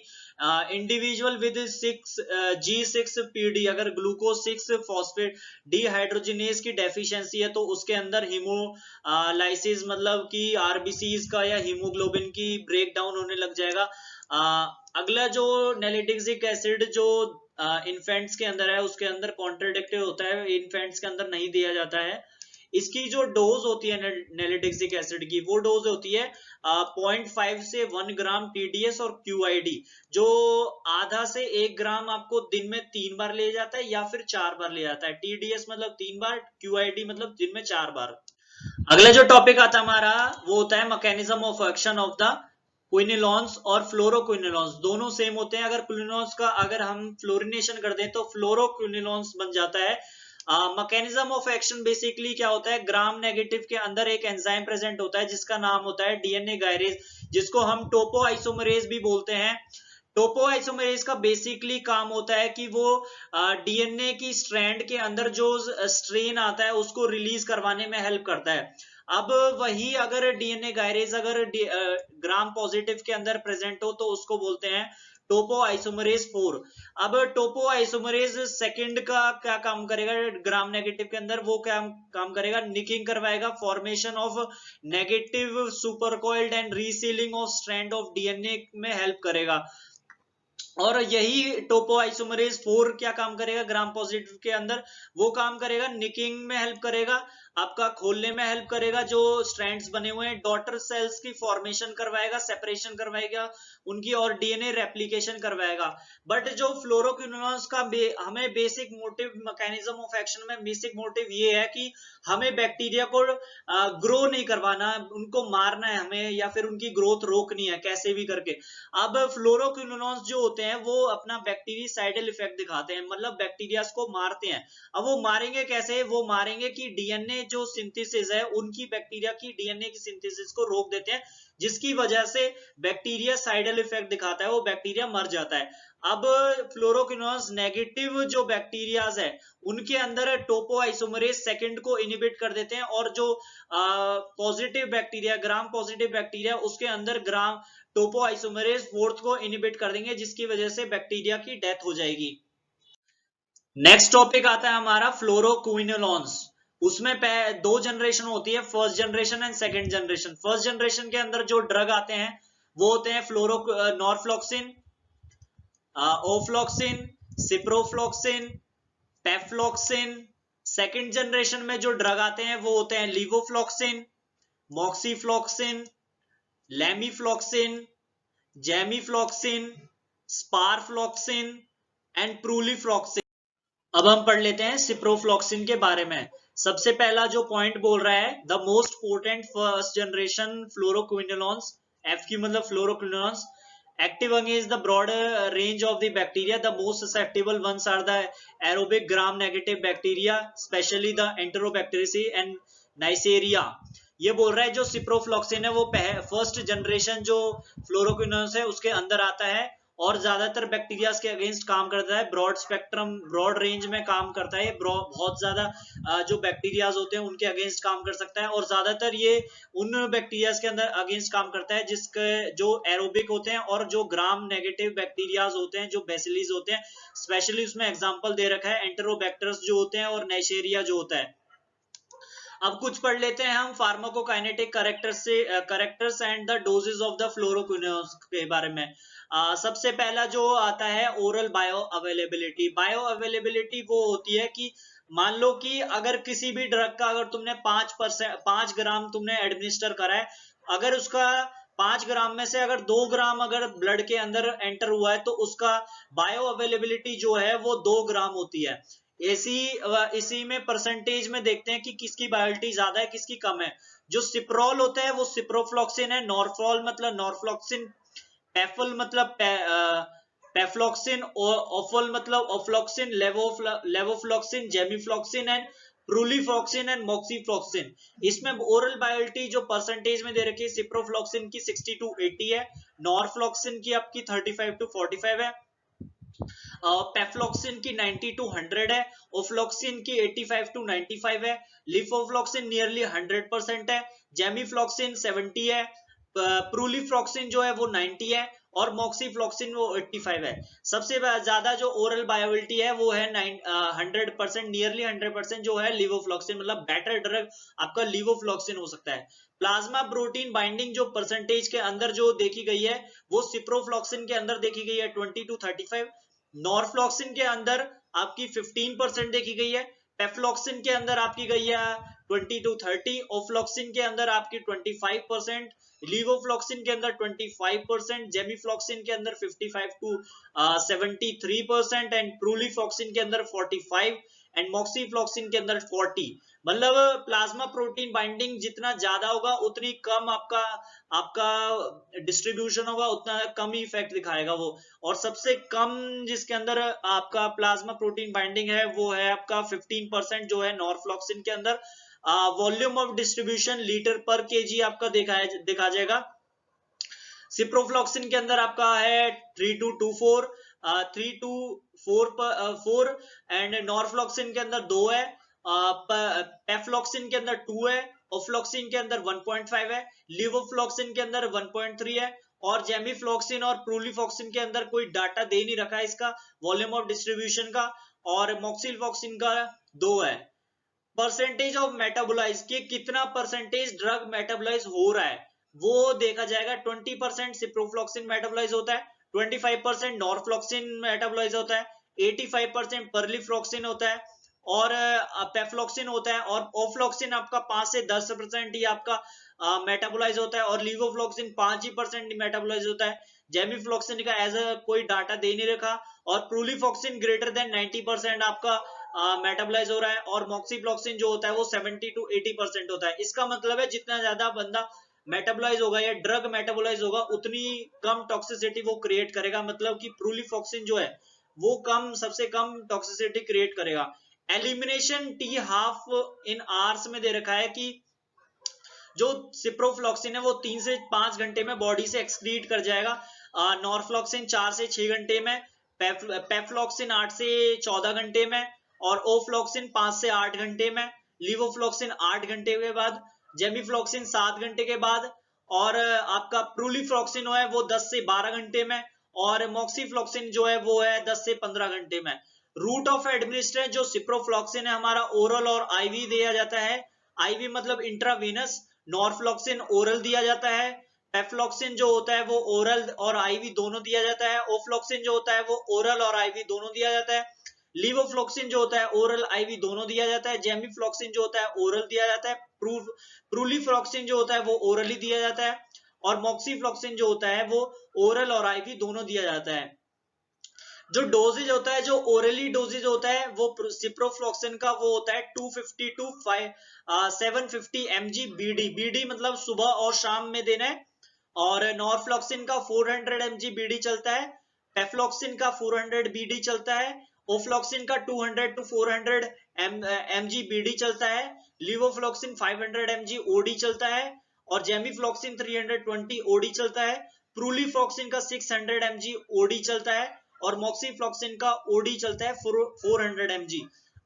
इंडिविजुअल विद 6 G6PD, अगर ग्लूकोज 6 फॉस्फेट डिहाइड्रोजिनेज की डेफिशिएंसी है तो उसके अंदर हीमोलाइसिस मतलब कि आरबीसीज का या हीमोग्लोबिन की ब्रेक डाउन होने लग जाएगा। अगला जो नेलिडिक्सिक एसिड जो इन्फेंट्स के अंदर है उसके अंदर कॉन्ट्राडिक्टिव होता है, इन्फेंट्स के अंदर नहीं दिया जाता है। इसकी जो डोज होती है नेलिडिक्सिक एसिड की, वो डोज होती है 0.5 से 1 ग्राम TDS और QID, जो आधा से 1 ग्राम आपको दिन में 3 बार ले जाता है या फिर 4 बार ले जाता है। TDS मतलब 3 बार, QID मतलब दिन में 4 बार। अगला जो टॉपिक आता है हमारा वो होता है mechanism of action of the quinolones और फ्लोरोक्विनोलॉन्स। दोनों सेम होते हैं। अगर क्विनोलॉन्स का अगर हम फ्लोरिनेशन कर दें तो फ्लोरोक्विनोलॉन्स बन जाता है। मैकेनिज्म ऑफ एक्शन बेसिकली क्या होता है, ग्राम नेगेटिव के अंदर एक एंजाइम प्रेजेंट होता है जिसका नाम होता है डीएनए गायरेज, जिसको हम टोपोआइसोमरेज भी बोलते हैं। टोपोआइसोमरेज का बेसिकली काम होता है कि वो डीएनए की स्ट्रैंड के अंदर जो स्ट्रेन आता है उसको रिलीज करवाने में हेल्प करता है। अब वही अगर डीएनए गायरेज अगर ग्राम पॉजिटिव के अंदर प्रेजेंट हो तो उसको बोलते हैं टोपोआइसोमरेज 4। अब टोपोआइसोमरेज सेकंड का क्या काम करेगा ग्राम नेगेटिव के अंदर, वो क्या काम करेगा, निकिंग करवाएगा, formation of negative supercoiled and resealing of strand of DNA में हेल्प करेगा। और यही टोपोआइसोमरेज 4 क्या काम करेगा ग्राम पॉजिटिव के अंदर, वो काम करेगा निकिंग में हेल्प करेगा, आपका खोलने में हेल्प करेगा जो स्ट्रैंड्स बने हुए हैं, डॉटर सेल्स की फॉर्मेशन करवाएगा, सेपरेशन करवाएगा उनकी, और डीएनए रेप्लिकेशन करवाएगा। बट जो फ्लोरोक्विनोलॉन्स का हमें basic motive mechanism of action में बेसिक मोटिव ये है कि हमें बैक्टीरिया को ग्रो नहीं करवाना, उनको मारना है हमें या फिर उनकी ग्रोथ रोकनी है कैसे भी करके। अब फ्लोरोक्विनोलॉन्स जो होते हैं वो अपना बैक्टीरियासाइडल इफेक्ट दिखाते हैं, मतलब बैक्टीरिया को मारते हैं। अब वो मारेंगे कैसे, वो मारेंगे कि डीएनए जो सिंथेसिस है उनकी, बैक्टीरिया की डीएनए की सिंथेसिस को रोक देते हैं, जिसकी वजह से बैक्टीरिया साइडल इफेक्ट दिखाता है, वो बैक्टीरिया मर जाता है। अब फ्लोरोक्विनोलॉन्स नेगेटिव जो बैक्टीरियाज है उनके अंदर टोपोआइसोमरेज सेकंड को इनिबिट कर देते हैं, और जो positive bacteria gram positive bacteria उसके अंदर ग्राम टोपोआइसोमरेज 4 को इनिबिट कर देंगे, जिसकी वजह से बैक्टीरिया की डेथ हो जाएगी। नेक्स्ट टॉपिक आता है हमारा फ्लोरोक्विनोलॉन्स। उसमें दो जनरेशन होती है, first generation and second generation. First generation के अंदर जो ड्रग आते हैं वो होते हैं नॉरफ्लॉक्सिन, ओफ्लॉक्सिन, सिप्रोफ्लॉक्सिन, पेफ्लॉक्सिन। सेकंड जनरेशन में जो ड्रग आते हैं वो होते हैं लीवोफ्लॉक्सिन, मॉक्सीफ्लॉक्सिन, लेमीफ्लॉक्सिन, जेमीफ्लॉक्सिन, स्पारफ्लॉक्सिन एंड प्रूलीफ्लॉक्सिन। अब हम पढ़ लेते हैं सिप्रोफ्लॉक्सिन के बारे में। सबसे पहला जो पॉइंट बोल रहा है, the most potent first generation fluoroquinolones, F की मतलब fluoroquinolones, active against the broader range of the bacteria. The most susceptible ones are the aerobic gram negative bacteria, especially the enterobacteriaceae and neisseria. ये बोल रहा है जो ciprofloxacin है वो first generation जो फ्लोरोक्विनोलॉन्स है उसके अंदर आता है और ज्यादातर बैक्टीरिया के अगेंस्ट काम करता है, ब्रॉड स्पेक्ट्रम ब्रॉड रेंज में काम करता है, बहुत ज्यादा जो बैक्टीरियाज होते हैं उनके अगेंस्ट काम कर सकता है, और ज्यादातर ये उन बैक्टीरियाज के अंदर अगेंस्ट काम करता है जिसके जो एरोबिक होते हैं और जो ग्राम नेगेटिव बैक्टीरियाज होते हैं जो बेसिलीज होते हैं, स्पेशली उसमें एग्जांपल दे रखा है एंटेरोबैक्टर्स जो होते हैं और नेशेरिया जो होता है। अब कुछ पढ़ लेते हैं हम pharmacokinetic characters and the doses of the fluoroquinolones के बारे में। सबसे पहला जो आता है oral bioavailability. Bioavailability वो होती है कि मान लो कि अगर किसी भी ड्रग का अगर तुमने 5 ग्राम तुमने एडमिनिस्टर करा है, अगर उसका 5 ग्राम में से अगर 2 ग्राम अगर ब्लड के अंदर एंटर हुआ है तो उसका बायो अवेलेबिलिटी जो है वो 2 ग्राम होती है। इसी में परसेंटेज में देखते हैं कि किसकी बायोलिटी ज्यादा है किसकी कम है। जो सिप्रोल होता है वो सिप्रोफ्लॉक्सिन है, नॉरफॉल मतलब नॉरफ्लॉक्सिन, पेफल मतलब पेफ्लॉक्सिन, ओफल मतलब ओफ्लॉक्सिन, लेवोफ्लॉक्सिन, जेमीफ्लॉक्सिन एंड प्रूलीफ्लॉक्सिन एंड मॉक्सीफ्लॉक्सिन। इसमें ओरल बायोलिटी जो परसेंटेज में दे रखी है सिप्रोफ्लॉक्सिन की 60 to 80 है, नॉरफ्लॉक्सिन की आपकी 35 to 45 है। पेफ्लॉक्सिन की 90 टू 100 है, ओफ्लॉक्सिन की 85 टू 95 है, लिफोफ्लॉक्सिन नियरली 100% है, जेमिफ्लॉक्सिन 70 है, प्रूलिफ्लॉक्सिन जो है वो 90 है और मॉक्सीफ्लॉक्सिन वो 85 है। सबसे ज्यादा जो ओरल बायोबिलिटी है वो है 100%, नियरली 100% जो है लिवोफ्लॉक्सिन, मतलब बेटर ड्रग आपका लिवोफ्लॉक्सिन हो सकता है। प्लाज्मा प्रोटीन बाइंडिंग जो परसेंटेज के अंदर जो देखी गई है वो सिप्रोफ्लॉक्सिन के अंदर देखी गई है 20 टू 35, नॉरफ्लॉक्सिन के अंदर आपकी 15% देखी गई है, पेफ्लॉक्सिन के अंदर आपकी गई है 20 टू 30, ओफ्लॉक्सिन के अंदर आपकी 25%, लीवोफ्लॉक्सिन के अंदर 25%, जेमिफ्लॉक्सिन के अंदर 55 टू 73% एंड प्रूलिफ्लॉक्सिन के अंदर 45 एंड मॉक्सीफ्लॉक्सिन के अंदर 40। मतलब प्लाज्मा प्रोटीन बाइंडिंग जितना ज्यादा होगा उतनी कम आपका आपका डिस्ट्रीब्यूशन होगा, उतना कम ही इफेक्ट दिखाएगा वो। और सबसे कम जिसके अंदर आपका प्लाज्मा प्रोटीन बाइंडिंग है वो है आपका 15% जो है नॉरफ्लॉक्सिन के अंदर। वॉल्यूम ऑफ डिस्ट्रीब्यूशन लीटर पर केजी आपका देखा जाएगा। सिप्रोफ्लॉक्सिन के अंदर आपका है 3 टू 24, 3 टू 4 एंड नॉरफ्लॉक्सिन के अंदर 2 है, पेफ्लॉक्सिन के अंदर 2 है, ओफ्लॉक्सिन के अंदर 1.5 है, लिवोफ्लॉक्सिन के अंदर 1.3 है और जेमिफ्लॉक्सिन और प्रूलिफ्लॉक्सिन के अंदर कोई डाटा दे नहीं रखा है इसका वॉल्यूम ऑफ डिस्ट्रीब्यूशन का, और मॉक्सिफ्लॉक्सिन का 2 है। परसेंटेज ऑफ मेटाबोलाइज के कितना परसेंटेज ड्रग मेटाबोलाइज हो रहा है वो देखा जाएगा। 20% सिप्रोफ्लॉक्सिन मेटाबोलाइज होता है, 25% नॉरफ्लॉक्सिन मेटाबोलाइज होता है, 85% परलिफ्लॉक्सिन होता है और पेफ्लॉक्सिन होता है, और ओफ्लॉक्सिन आपका 5 से 10% ही आपका मेटाबोलाइज होता है और लिवोफ्लॉक्सिन 5% मेटाबोलाइज होता है। जेमिफ्लॉक्सिन का एज कोई डाटा दे नहीं रखा और प्रूलिफ्लॉक्सिन ग्रेटर देन 90% आपका मेटाबोलाइज हो रहा है और मॉक्सीफ्लॉक्सिन जो होता है वो 70 टू 80% होता है। इसका मतलब है जितना ज्यादा बंदा मेटाबोलाइज होगा या ड्रग मेटाबोलाइज होगा उतनी कम टॉक्सिसिटी वो क्रिएट करेगा, मतलब कि प्रूलिफ्लॉक्सिन जो है वो सबसे कम टॉक्सिसिटी क्रिएट करेगा। Elimination T half in hours में दे रखा है कि जो सिप्रोफ्लॉक्सिन है वो 3 से 5 घंटे में बॉडी से एक्सक्रीट कर जाएगा, नॉरफ्लॉक्सिन 4 से 6 घंटे में, पेफ्लॉक्सिन 8 से 14 घंटे में और ओफ्लॉक्सिन 5 से 8 घंटे में, लिवोफ्लॉक्सिन 8 घंटे के बाद, जेमिफ्लॉक्सिन 7 घंटे के बाद और आपका प्रूलिफ्लॉक्सिन है वो 10 से 12 घंटे में और मॉक्सीफ्लॉक्सिन जो है वो है 10 से 15 घंटे में। रूट ऑफ एडमिनिस्ट्रेशन जो सिप्रोफ्लॉक्सिन है हमारा ओरल और आईवी दिया जाता है, आईवी मतलब इंट्रावीनस, नॉरफ्लॉक्सिन ओरल दिया जाता है, पेफ्लॉक्सिन जो होता है वो ओरल और आईवी दोनों दिया जाता है, ओफ्लॉक्सिन जो होता है वो ओरल और आईवी दोनों दिया जाता है, लिवोफ्लॉक्सिन जो होता है ओरल आईवी दोनों दिया जाता है, जेमिफ्लॉक्सिन जो होता है ओरल दिया जाता है, प्रूलिफ्लॉक्सिन जो होता है वो ओरली दिया जाता है और मॉक्सीफ्लॉक्सिन जो होता है वो ओरल और आईवी दोनों दिया जाता है। जो डोजेज होता है, जो ओरली डोजेज होता है वो सिप्रोफ्लॉक्सिन का वो होता है 250 टू 750 mg बीडी, बीडी मतलब सुबह और शाम में देना है, और नॉरफ्लॉक्सिन का 400 mg बीडी चलता है, पेफ्लॉक्सिन का 400 बीडी चलता है, ओफ्लॉक्सिन का 200 टू 400 mg बीडी चलता है, लिवोफ्लॉक्सिन 500 mg ओडी चलता है और जेमिफ्लॉक्सिन 320 ओडी चलता है, प्रूलिफ्लॉक्सिन का 600 mg ओडी चलता है और मॉक्सीफ्लॉक्सिन का ओडी चलता है 400 mg।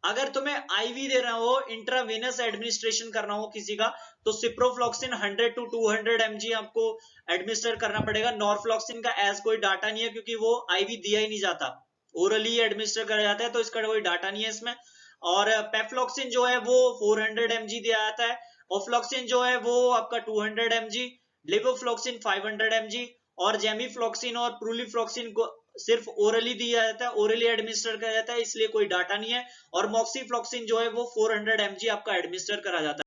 अगर तुम्हें आईवी देना हो, इंट्रावेनस एडमिनिस्ट्रेशन करना हो किसी का, तो सिप्रोफ्लॉक्सिन 100 टू 200 mg आपको एडमिनिस्टर करना पड़ेगा। नॉरफ्लॉक्सिन का एज कोई डाटा नहीं है क्योंकि वो आईवी दिया ही नहीं जाता, ओरली एडमिनिस्टर करा जाता है, तो इसका कोई डाटा नहीं है इसमें। और पेफ्लॉक्सिन जो है वो 400 mg दिया जाता है, ओफ्लॉक्सिन जो है वो आपका 200 mg, लिवोफ्लॉक्सिन 500 mg और जेमिफ्लॉक्सिन और प्रूलिफ्लॉक्सिन को सिर्फ ओरली दिया जाता है, ओरली एडमिनिस्टर किया जाता है, इसलिए कोई डाटा नहीं है। और मॉक्सीफ्लॉक्सिन जो है वो 400 mg आपका एडमिनिस्टर करा जाता है।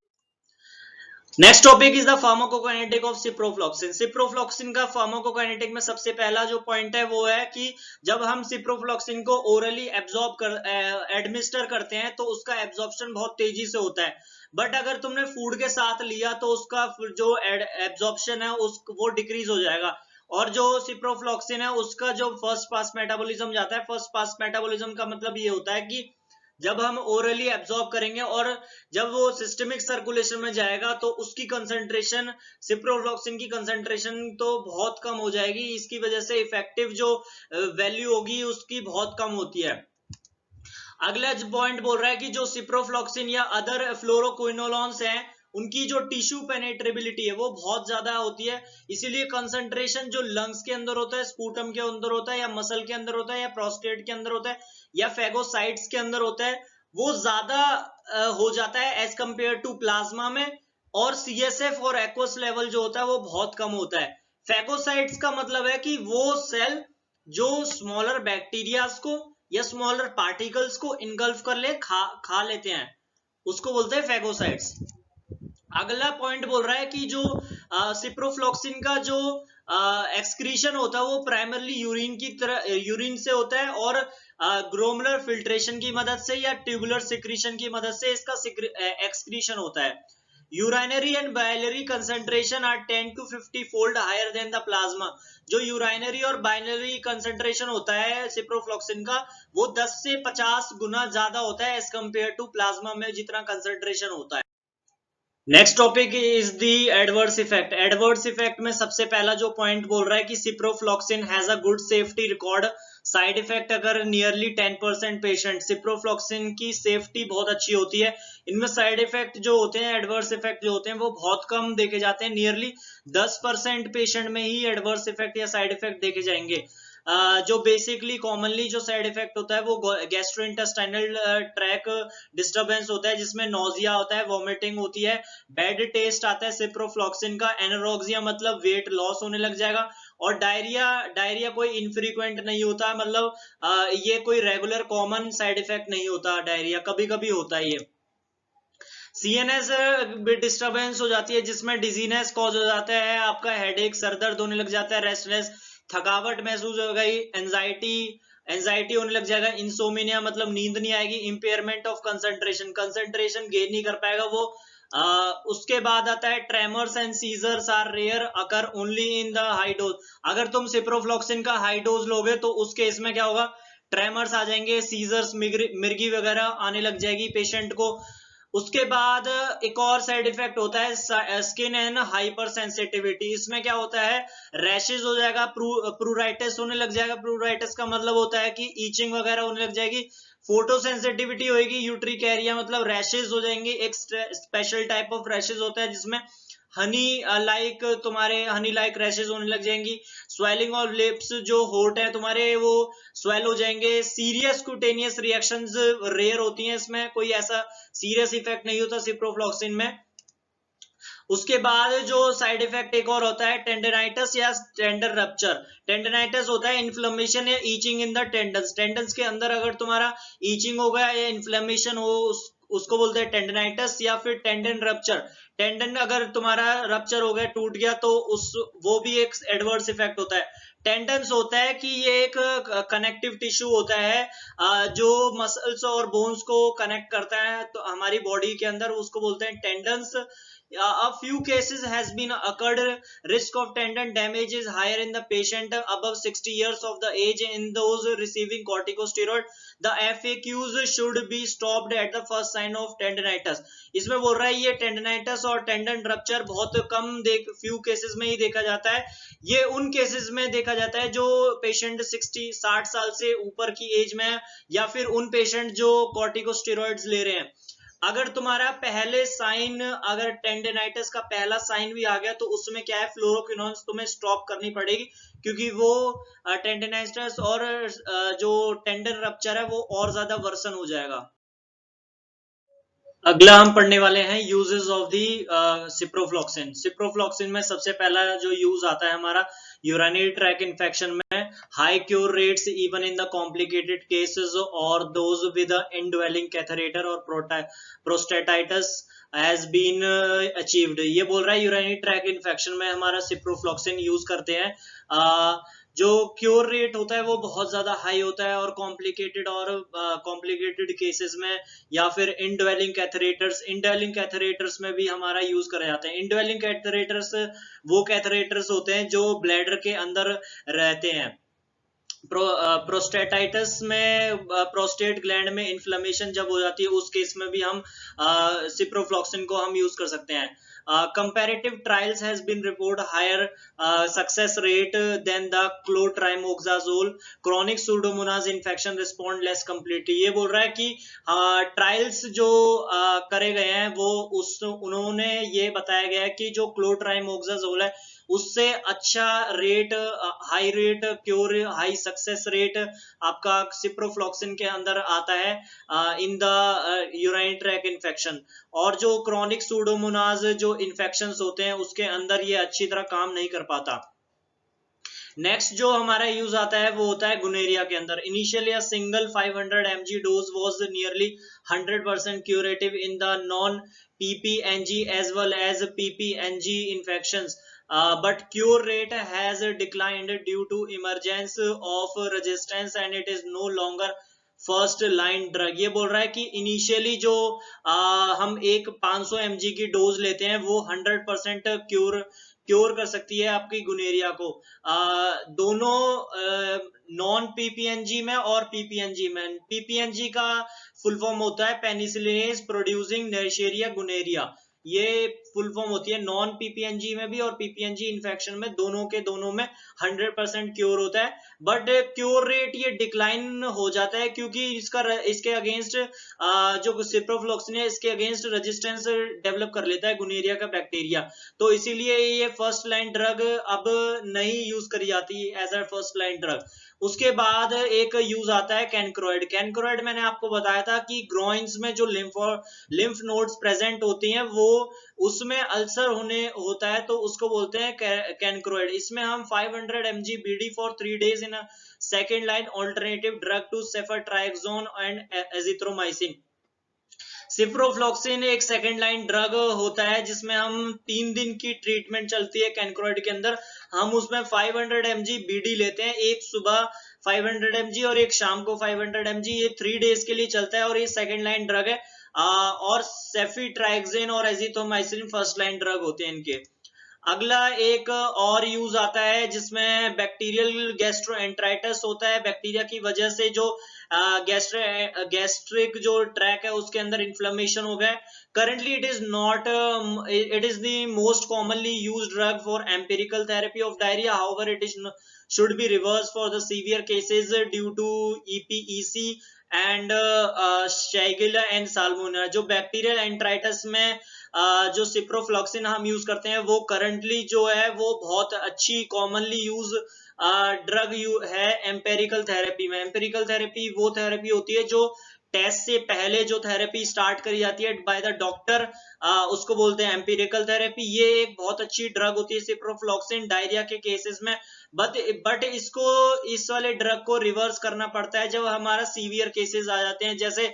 Next topic is the pharmacokinetic of ciprofloxacin. Ciprofloxacin का फार्माकोकाइनेटिक में सबसे पहला जो पॉइंट है वो है कि जब हम सिप्रोफ्लॉक्सिन को ओरली एडमिनिस्टर करते हैं तो उसका एब्जॉर्प्शन बहुत तेजी से होता है, बट अगर तुमने फूड के साथ लिया तो उसका जो एब्जॉर्प्शन है वो डिक्रीज हो जाएगा। और जो सिप्रोफ्लॉक्सिन है उसका जो फर्स्ट पास मेटाबॉलिज्म जाता है, फर्स्ट पास मेटाबॉलिज्म का मतलब ये होता है कि जब हम ओरली एब्जॉर्ब करेंगे और जब वो सिस्टमिक सर्कुलेशन में जाएगा तो उसकी कंसंट्रेशन, सिप्रोफ्लॉक्सिन की कंसंट्रेशन तो बहुत कम हो जाएगी। इसकी वजह से इफेक्टिव जो वैल्यू होगी उसकी बहुत कम होती है। अगला पॉइंट बोल रहा है कि जो सिप्रोफ्लॉक्सिन या अदर फ्लोरोक्विनोलॉन्स हैं उनकी जो टिश्यू पेनेट्रेबिलिटी है वो बहुत ज्यादा होती है, इसीलिए कंसंट्रेशन जो लंग्स के अंदर होता है, स्पूटम के अंदर होता है, या मसल के अंदर होता है, या प्रोस्टेट के अंदर होता है, या फेगोसाइट्स के अंदर होता है, वो ज्यादा हो जाता है एज कंपेयर टू प्लाज्मा में। और सीएसएफ और एक्वस लेवल जो होता है वो बहुत कम होता है। फेगोसाइट्स का मतलब है कि वो सेल जो स्मॉलर बैक्टीरियाज को या स्मॉलर पार्टिकल्स को इनगल्फ कर ले, खा लेते हैं, उसको बोलते हैं फेगोसाइट्स। अगला पॉइंट बोल रहा है कि जो सिप्रोफ्लॉक्सिन का जो एक्सक्रीशन होता है वो प्राइमरली यूरिन की तरह, यूरिन से होता है, और ग्लोमेरुलर फिल्ट्रेशन की मदद से या ट्यूबुलर सिक्रीशन की मदद से इसका एक्सक्रीशन होता है। Urinary and biliary concentration are 10 to 50 fold higher than the plasma। जो यूराइनरी और बाइनरी कंसेंट्रेशन होता है सिप्रोफ्लॉक्सिन का वो 10 से 50 गुना ज्यादा होता है एज कंपेयर टू प्लाज्मा में जितना कंसेंट्रेशन होता है। Next topic is the adverse effect. Adverse effect में सबसे पहला जो पॉइंट बोल रहा है कि ciprofloxacin has a good safety record. Side effect अगर नियरली 10% पेशेंट, सिप्रोफ्लॉक्सिन की सेफ्टी बहुत अच्छी होती है, इनमें साइड इफेक्ट जो होते हैं, एडवर्स इफेक्ट जो होते हैं वो बहुत कम देखे जाते हैं। नियरली 10% पेशेंट में ही एडवर्स इफेक्ट या साइड इफेक्ट देखे जाएंगे। जो बेसिकली कॉमनली जो साइड इफेक्ट होता है वो गैस्ट्रोइंटेस्टाइनल ट्रैक डिस्टरबेंस होता है, जिसमें नोजिया होता है, वॉमिटिंग होती है, बैड टेस्ट आता है सिप्रोफ्लॉक्सिन का, एनोरेक्सिया मतलब वेट लॉस होने लग जाएगा, और डायरिया, डायरिया कोई इनफ्रीक्वेंट नहीं होता, मतलब ये कोई रेगुलर कॉमन साइड इफेक्ट नहीं होता, डायरिया कभी कभी होता है। ये सीएनएस डिस्टरबेंस हो जाती है जिसमें डिजीनेस कॉज हो जाता है, आपका हेडेक, सरदर्द होने लग जाता है, रेस्टलेस, थकावट महसूस हो गई, एंजाइटी, एंजाइटी होने लग जाएगा, इंसोमिनिया मतलब नींद नहीं आएगी, impairment of concentration, concentration gain नहीं कर पाएगा वो। उसके बाद आता है tremors and seizures are rare, occur only in the high dose. अगर तुम सिप्रोफ्लॉक्सिन का हाई डोज लोगे तो उस केस में क्या होगा, ट्रेमर्स आ जाएंगे, सीजर्स, मिर्गी वगैरह आने लग जाएगी पेशेंट को। उसके बाद एक और साइड इफेक्ट होता है स्किन एंड हाइपर सेंसिटिविटी। इसमें क्या होता है, रैशेज हो जाएगा, प्रूराइटिस होने लग जाएगा। प्रूराइटिस का मतलब होता है कि ईचिंग वगैरह होने लग जाएगी। फोटो सेंसिटिविटी होगी, यूट्रिक एरिया मतलब रैशेज हो जाएंगे, एक स्पेशल टाइप ऑफ रैशेज होता है जिसमें हनी लाइक, तुम्हारे हनी लाइक रैशेज होने लग जाएंगी। स्वेलिंग ऑफ लिप्स, जो होठ है तुम्हारे वो स्वेल हो जाएंगे। सीरियस क्यूटेनियस रिएक्शंस रेयर होती हैं, इसमें कोई ऐसा सीरियस इफेक्ट नहीं होता सिप्रोफ्लॉक्सिन में। उसके बाद जो साइड इफेक्ट एक और होता है टेंडनाइटिस या टेंडन रप्चर। टेंडनाइटिस होता है इन्फ्लेमेशन या itching in the tendons. Tendons के अंदर अगर तुम्हारा ईचिंग हो गया या इन्फ्लेमेशन हो, उसको बोलते हैं टेंडनाइटिस, या फिर टेंडन रप्चर। टेंडन अगर तुम्हारा रप्चर हो गया, टूट गया, तो उस वो भी एक एडवर्स इफेक्ट होता है। टेंडन्स होता है कि ये एक कनेक्टिव टिश्यू होता है जो मसल्स और बोन्स को कनेक्ट करता है तो हमारी बॉडी के अंदर, उसको बोलते हैं tendons. A few cases has been occurred. Risk of tendon damage is higher in the patient above 60 years of the age in those receiving corticosteroid. The FAQs should be stopped at the first sign of tendinitis। इसमें बोल रहा है ये tendinitis और tendon rupture बहुत कम few cases में ही देखा जाता है। ये उन केसेस में देखा जाता है जो पेशेंट 60 साल से ऊपर की एज में है, या फिर उन पेशेंट जो कॉर्टिकोस्टेरॉइड्स ले रहे हैं। अगर तुम्हारा पहले साइन, अगर टेंडेनाइटिस का पहला साइन भी आ गया तो उसमें क्या है, फ्लोरोक्विनोन्स तुम्हें स्टॉप करनी पड़ेगी, क्योंकि वो टेंडेनाइटिस और जो टेंडन रप्चर है वो और ज्यादा वर्सन हो जाएगा। अगला हम पढ़ने वाले हैं uses of the ciprofloxacin. Ciprofloxacin में सबसे पहला जो यूज आता है हमारा यूरिनरी ट्रैक इन्फेक्शन में, high cure rates even in the complicated cases और दोज विद इनड्वेलिंग कैथेरेटर और प्रोस्टेटाइटिस हैज बीन अचीव्ड। ये बोल रहा है यूरिनरी ट्रैक इन्फेक्शन में हमारा सिप्रोफ्लॉक्सिन यूज करते हैं। जो क्योर रेट होता है वो बहुत ज्यादा हाई होता है, और कॉम्प्लिकेटेड केसेस में, या फिर इनड्वेलिंग कैथेरेटर्स में भी हमारा यूज करे जाते हैं। इनड्वेलिंग कैथेरेटर्स वो कैथेरेटर्स होते हैं जो ब्लैडर के अंदर रहते हैं। प्रोस्टेटाइटिस में प्रोस्टेट ग्लैंड में इन्फ्लेमेशन जब हो जाती है उस केस में भी हम सिप्रोफ्लॉक्सिन को हम यूज कर सकते हैं. Comparative trials has been report higher success rate than the clotrimazole. Chronic pseudomonas infection respond less completely. ये बोल रहा है कि ट्रायल्स जो करे गए हैं वो उन्होंने ये बताया गया है कि जो क्लोट्राइमोक्साजोल है उससे अच्छा rate, high rate, cure, high success rate आपका सिप्रोफ्लॉक्सिन के अंदर आता है in the urine track infection. और जो क्रॉनिक सूडोमोनाज जो इन्फेक्शंस होते हैं उसके अंदर ये अच्छी तरह काम नहीं कर पाता. नेक्स्ट जो हमारा यूज आता है वो होता है गुनेरिया के अंदर. Initially a single 500 mg dose was nearly 100% curative in the non PPNG as well as PPNG infections. But cure rate has declined due to emergence of resistance and it is no longer first line drug. ये बोल रहा है कि initially जो हम एक 500 mg की dose लेते हैं वो 100% क्योर कर सकती है आपकी गुनेरिया को. दोनों नॉन पीपीएनजी में और पीपीएनजी में. पीपीएनजी का फुल फॉर्म होता है पेनिसिलिनेज प्रोड्यूसिंग नेरिशेरिया गुनेरिया. ये फुल फॉर्म होती है. नॉन पीपीएनजी में भी और पीपीएनजी इन्फेक्शन में दोनों में 100% क्योर होता है. बट क्योर रेट ये डिक्लाइन हो जाता है क्योंकि इसके अगेंस्ट जो सिप्रोफ्लॉक्सिन है इसके अगेंस्ट रेजिस्टेंस डेवलप कर लेता है गुनेरिया का बैक्टीरिया. तो इसीलिए ये फर्स्ट लाइन ड्रग अब नहीं यूज करी जाती as a first line drug. उसके बाद एक यूज आता है कैनक्रोइड. कैनक्रोइड मैंने आपको बताया था कि ग्रोइंस में जो लिम्फ नोड्स प्रेजेंट होती हैं वो उसमें अल्सर होता है तो उसको बोलते हैं कैनक्रोइड. इसमें हम 500 mg BD for 3 days in second line alternative drug to ceftriaxone and azithromycin. Ciprofloxacin एक सेकेंड लाइन ड्रग होता है जिसमें हम 3 दिन की ट्रीटमेंट चलती है कैनक्रोइड के अंदर. हम उसमें 500 mg BD लेते हैं, एक सुबह 500 mg और एक शाम को 500 mg. ये 3 days के लिए चलता है और ये सेकेंड लाइन ड्रग है. और सेफिट्राइक्सिन और एजिथ्रोमाइसिन फर्स्ट लाइन ड्रग होते हैं इनके. अगला एक और यूज आता है जिसमें बैक्टीरियल गैस्ट्रोएंटराइटिस होता है. बैक्टीरिया की वजह से जो गैस्ट्रिक जो ट्रैक है उसके अंदर इन्फ्लेमेशन हो गया. currently it is the most commonly used drug for empirical therapy of diarrhea. However, should be reversed for the severe cases due to EPEC and Shigella and Salmonella. जो bacterial enteritis में जो ciprofloxacin हम use करते हैं वो currently जो है वो बहुत अच्छी कॉमनली यूज ड्रग है एम्पेरिकल थेरेपी में. एम्पेरिकल थेरेपी वो थेरेपी होती है जो टेस्ट से पहले जो थेरेपी स्टार्ट करी जाती है बाय द डॉक्टर, उसको बोलते हैं एम्पिरिकल थेरेपी. ये एक बहुत अच्छी ड्रग होती है सिप्रोफ्लॉक्सिन डायरिया के केसेस में. बट इस वाले ड्रग को रिवर्स करना पड़ता है जब हमारा सीवियर केसेस आ जाते हैं, जैसे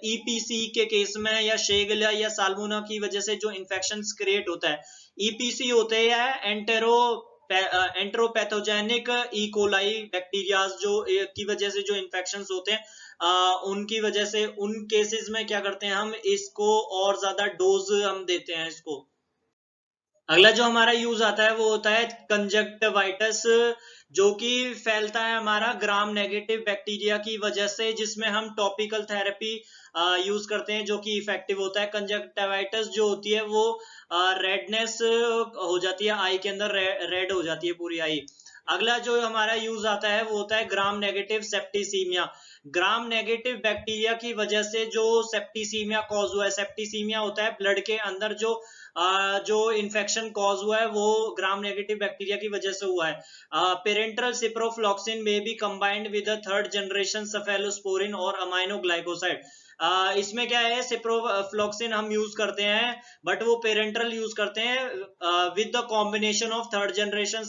EPC के केस में या शेगेलिया या साल्मोना की वजह से जो इन्फेक्शन क्रिएट होता है. EPC होते हैं एंटेरोपैथोजेनिक इकोलाई बैक्टीरिया जो की वजह से जो इन्फेक्शंस होते हैं उनकी वजह से उन केसेस में क्या करते हैं हम इसको और ज्यादा डोज हम देते हैं इसको. अगला जो हमारा यूज आता है वो होता है कंजक्टिवाइटिस जो कि फैलता है हमारा ग्राम नेगेटिव बैक्टीरिया की वजह से, जिसमें हम टॉपिकल थेरेपी यूज करते हैं जो कि इफेक्टिव होता है. कंजक्टिवाइटिस जो होती है वो रेडनेस हो जाती है आई के अंदर, रेड हो जाती है पूरी आई. अगला जो हमारा यूज आता है वो होता है ग्राम नेगेटिव सेप्टिसीमिया. ग्राम नेगेटिव बैक्टीरिया की वजह से जो सेप्टिसीमिया कॉज हुआ है. सेप्टिसीमिया होता है ब्लड के अंदर जो इन्फेक्शन कॉज हुआ है वो ग्राम नेगेटिव बैक्टीरिया की वजह से हुआ है. पेरेंटल सिप्रोफ्लॉक्सिन में B combined with third generation cephalosporin और अमाइनोग्लाइकोसाइड. इसमें क्या है, सिप्रोफ्लॉक्सिन हम यूज करते हैं बट वो पेरेंटल यूज करते हैं with the combination of third generation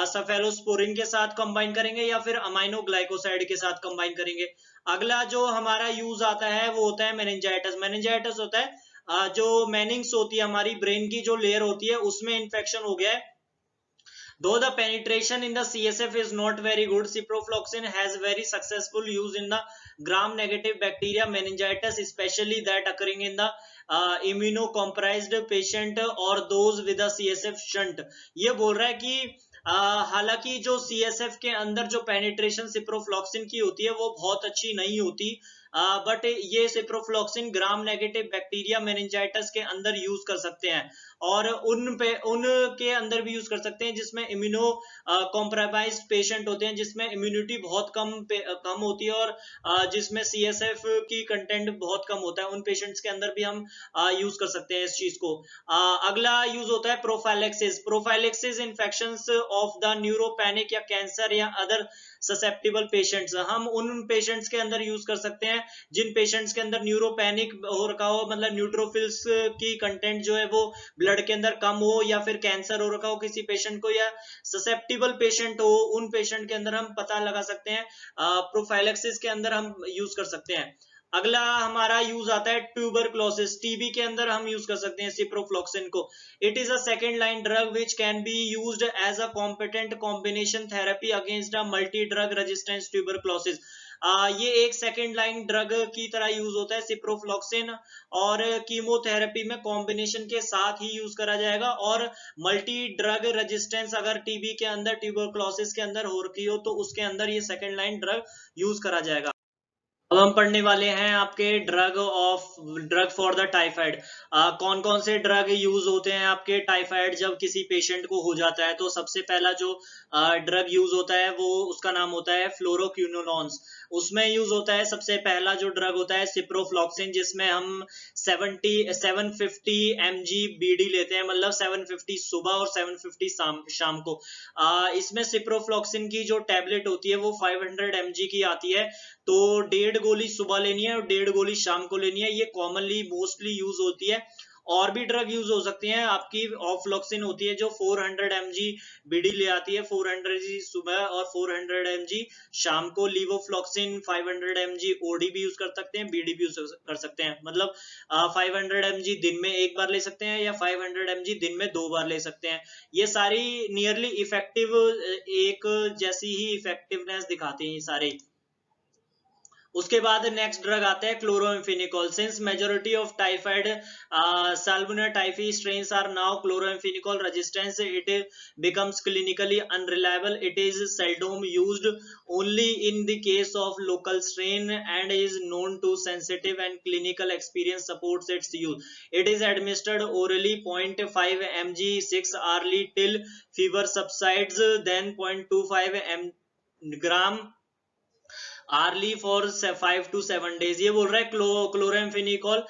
cephalosporin के साथ कंबाइन करेंगे या फिर अमाइनोग्लाइकोसाइड के साथ कंबाइन करेंगे. अगला जो हमारा यूज आता है वो होता है मेनिंजाइटिस. मेनिंजाइटिस होता है जो मेनिंग्स होती है हमारी ब्रेन की जो लेयर होती है उसमें इन्फेक्शन हो गया है. Though the penetration in the CSF is not very good, ciprofloxacin has very successful use in the gram-negative bacteria meningitis, especially that occurring in the immunocompromised patient or those with a CSF shunt. ये बोल रहा है कि हालांकि जो CSF के अंदर जो पेनिट्रेशन सिप्रोफ्लॉक्सिन की होती है वो बहुत अच्छी नहीं होती, बट ये सिप्रोफ्लॉक्सिन ग्राम नेगेटिव बैक्टीरिया मेनिंजाइटिस के अंदर यूज कर सकते हैं, और उनके अंदर भी यूज कर सकते हैं जिसमें इम्यूनो कॉम्प्रोमाइज्ड पेशेंट होते हैं, जिसमें इम्यूनिटी बहुत कम होती है, और जिसमें सीएसएफ की कंटेंट बहुत कम होता है, उन पेशेंट्स के अंदर भी हम यूज कर सकते हैं इस चीज को। अगला यूज होता है प्रोफाइलेक्सिस इन्फेक्शंस ऑफ द न्यूरोपैनिक या कैंसर या अदर ससेप्टिबल पेशेंट्स। हम उन पेशेंट्स के अंदर यूज कर सकते हैं जिन पेशेंट्स के अंदर न्यूरोपैनिक हो रखा हो, मतलब न्यूट्रोफिल्स की कंटेंट जो है वो ब्लड के अंदर कम हो, या फिर कैंसर हो रखा हो किसी पेशेंट को, या ससेप्टिबल पेशेंट हो, उन पेशेंट के अंदर हम पता लगा सकते हैं, प्रोफाइलेक्सिस के अंदर हम यूज कर सकते हैं। अगला हमारा यूज आता है ट्यूबरक्लोसिस, टीबी के अंदर हम यूज कर सकते हैं सिप्रोफ्लॉक्सिन को। It is a second line drug which can be used as a competent combination therapy against a multi drug resistance tuberculosis. ये एक सेकेंड लाइन ड्रग की तरह यूज होता है सिप्रोफ्लॉक्सिन, और कीमोथेरेपी में कॉम्बिनेशन के साथ ही यूज करा जाएगा, और मल्टी ड्रग रेजिस्टेंस अगर टीबी के अंदर ट्यूबरक्लोसिस के अंदर हो रखी हो तो उसके अंदर ये सेकेंड लाइन ड्रग यूज करा जाएगा। अब हम पढ़ने वाले हैं आपके ड्रग फॉर द टाइफाइड। कौन कौन से ड्रग यूज होते हैं आपके टाइफाइड जब किसी पेशेंट को हो जाता है। तो सबसे पहला जो ड्रग यूज होता है वो उसका नाम होता है फ्लोरोक्विनोलॉन्स। उसमें यूज होता है सबसे पहला जो ड्रग होता है सिप्रोफ्लॉक्सिन, जिसमें हम 750 mg बीडी लेते हैं, मतलब 750 सुबह और 750 शाम को। इसमें सिप्रोफ्लॉक्सिन की जो टैबलेट होती है वो 500 mg की आती है, तो 1.5 गोली सुबह लेनी है और 1.5 गोली शाम को लेनी है। ये कॉमनली मोस्टली यूज होती है। और भी ड्रग यूज हो सकती हैं आपकी, ऑफ्लॉक्सिन होती है जो 400 mg बीडी ले आती है, 400 mg सुबह और 400 mg शाम को। लीवोफ्लॉक्सिन 500 mg ओडी भी यूज कर सकते हैं, बीडी भी यूज कर सकते हैं, मतलब 500 mg दिन में एक बार ले सकते हैं या 500 mg दिन में 2 बार ले सकते हैं। ये सारी नियरली इफेक्टिव, एक जैसी ही इफेक्टिवनेस दिखाते हैं ये सारे। उसके बाद नेक्स्ट ड्रग आता है chloramphenicol. Since majority of typhoid salmonella typhi strains are now chloramphenicol resistance, it becomes clinically unreliable. It is seldom used, only in the case of local strain, and is known to sensitive and clinical experience supports its use. It is administered orally 0.5 mg 6 hourly till fever subsides, then 0.25 gram early for 5 to 7 days. ये बोल रहा है क्लोरेम्फेनिकोल।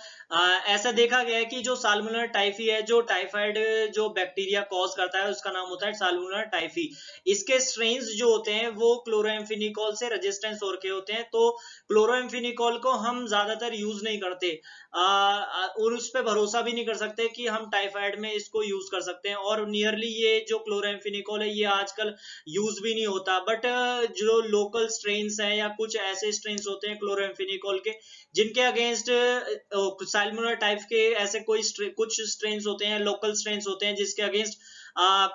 ऐसा देखा गया है कि जो साल्मोनेला टाइफी है, जो टाइफाइड जो बैक्टीरिया कॉज करता है उसका नाम होता है साल्मोनेला टाइफी। इसके स्ट्रेन्स जो होते हैं वो क्लोरेम्फेनिकोल से रेजिस्टेंस हो के होते हैं, तो क्लोरोएम्फेनिकोल को हम ज्यादातर यूज नहीं करते, और उस पर भरोसा भी नहीं कर सकते कि हम टाइफाइड में इसको यूज कर सकते हैं। और नियरली ये जो क्लोरेम्फेनिकोल है ये आजकल यूज भी नहीं होता, बट जो लोकल स्ट्रेन्स हैं या कुछ ऐसे स्ट्रेन्स होते हैं क्लोरेम्फेनिकोल के जिनके अगेंस्ट साल्मोनेला टाइप के ऐसे कुछ स्ट्रेन्स होते हैं, लोकल स्ट्रेन्स होते हैं जिसके अगेंस्ट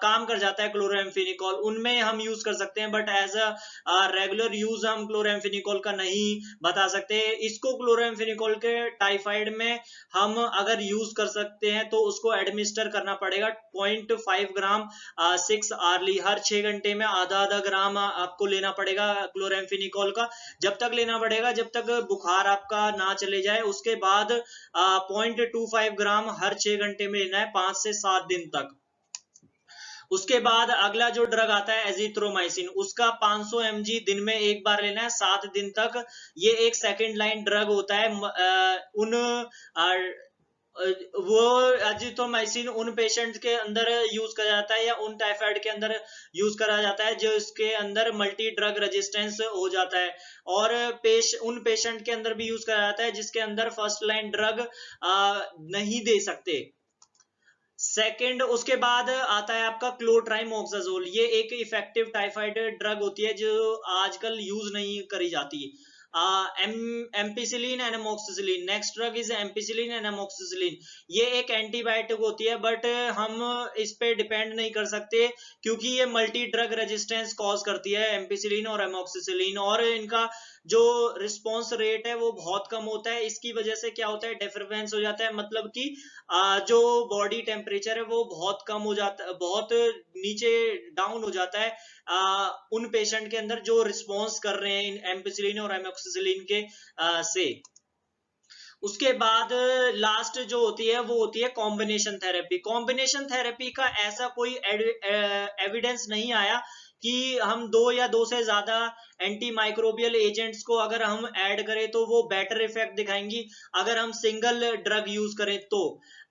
काम कर जाता है क्लोरेम्फेनिकोल, उनमें हम यूज कर सकते हैं, but as a regular use हम क्लोरेम्फेनिकोल का नहीं बता सकते। इसको क्लोरेम्फेनिकोल के टाइफाइड में हम अगर यूज कर सकते हैं तो उसको एडमिनिस्टर करना पड़ेगा 0.5 ग्राम 6 आवर्ली, हर 6 घंटे में आधा ग्राम आपको लेना पड़ेगा क्लोरेम्फेनिकोल का। जब तक लेना पड़ेगा जब तक बुखार आपका ना चले जाए, उसके बाद 0.25 ग्राम हर 6 घंटे में लेना है 5 से 7 दिन तक। उसके बाद अगला जो ड्रग आता है एजिथ्रोमाइसिन, उसका 500 mg दिन में एक बार लेना है 7 दिन तक। ये एक सेकेंड लाइन ड्रग होता है। वो एजिथ्रोमाइसिन उन पेशेंट के अंदर यूज करा जाता है या उन टाइफाइड के अंदर यूज करा जाता है जो इसके अंदर मल्टी ड्रग रेजिस्टेंस हो जाता है, और उन पेशेंट के अंदर भी यूज करा जाता है जिसके अंदर फर्स्ट लाइन ड्रग नहीं दे सकते। सेकेंड, उसके बाद आता है आपका क्लोट्राइमोक्साजोल। ये एक इफेक्टिव टाइफाइड ड्रग होती है जो आजकल यूज नहीं करी जाती। Ampicillin and amoxicillin, next drug is ampicillin and amoxicillin. ये एक एंटीबायोटिक होती है, बट हम इस पे डिपेंड नहीं कर सकते क्योंकि ये मल्टी ड्रग रेजिस्टेंस कॉज करती है, एम्पिसिलिन और एमोक्सिसिलिन, और इनका जो रिस्पॉन्स रेट है वो बहुत कम होता है। इसकी वजह से क्या होता है, डिफरेंस हो जाता है, मतलब कि जो बॉडी टेम्परेचर है वो बहुत कम हो जाता है, बहुत नीचे डाउन हो जाता है उन पेशेंट के अंदर जो रिस्पॉन्स कर रहे हैं एम्पिसिलिन और एमोक्सिसिलिन के से। उसके बाद लास्ट जो होती है वो होती है कॉम्बिनेशन थेरेपी। कॉम्बिनेशन थेरेपी का ऐसा कोई एविडेंस नहीं आया कि हम 2 या 2 से ज्यादा एंटी माइक्रोबियल एजेंट्स को अगर हम ऐड करें तो वो बेटर इफेक्ट दिखाएंगी अगर हम सिंगल ड्रग यूज करें तो।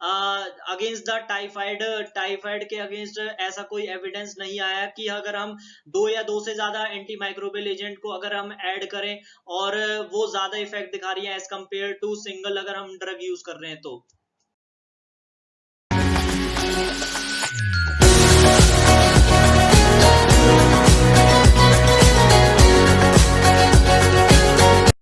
अगेंस्ट द टाइफाइड के अगेंस्ट ऐसा कोई एविडेंस नहीं आया कि अगर हम 2 या 2 से ज्यादा एंटी माइक्रोबियल एजेंट को अगर हम ऐड करें और वो ज्यादा इफेक्ट दिखा रही है एज कम्पेयर टू सिंगल अगर हम ड्रग यूज कर रहे हैं तो।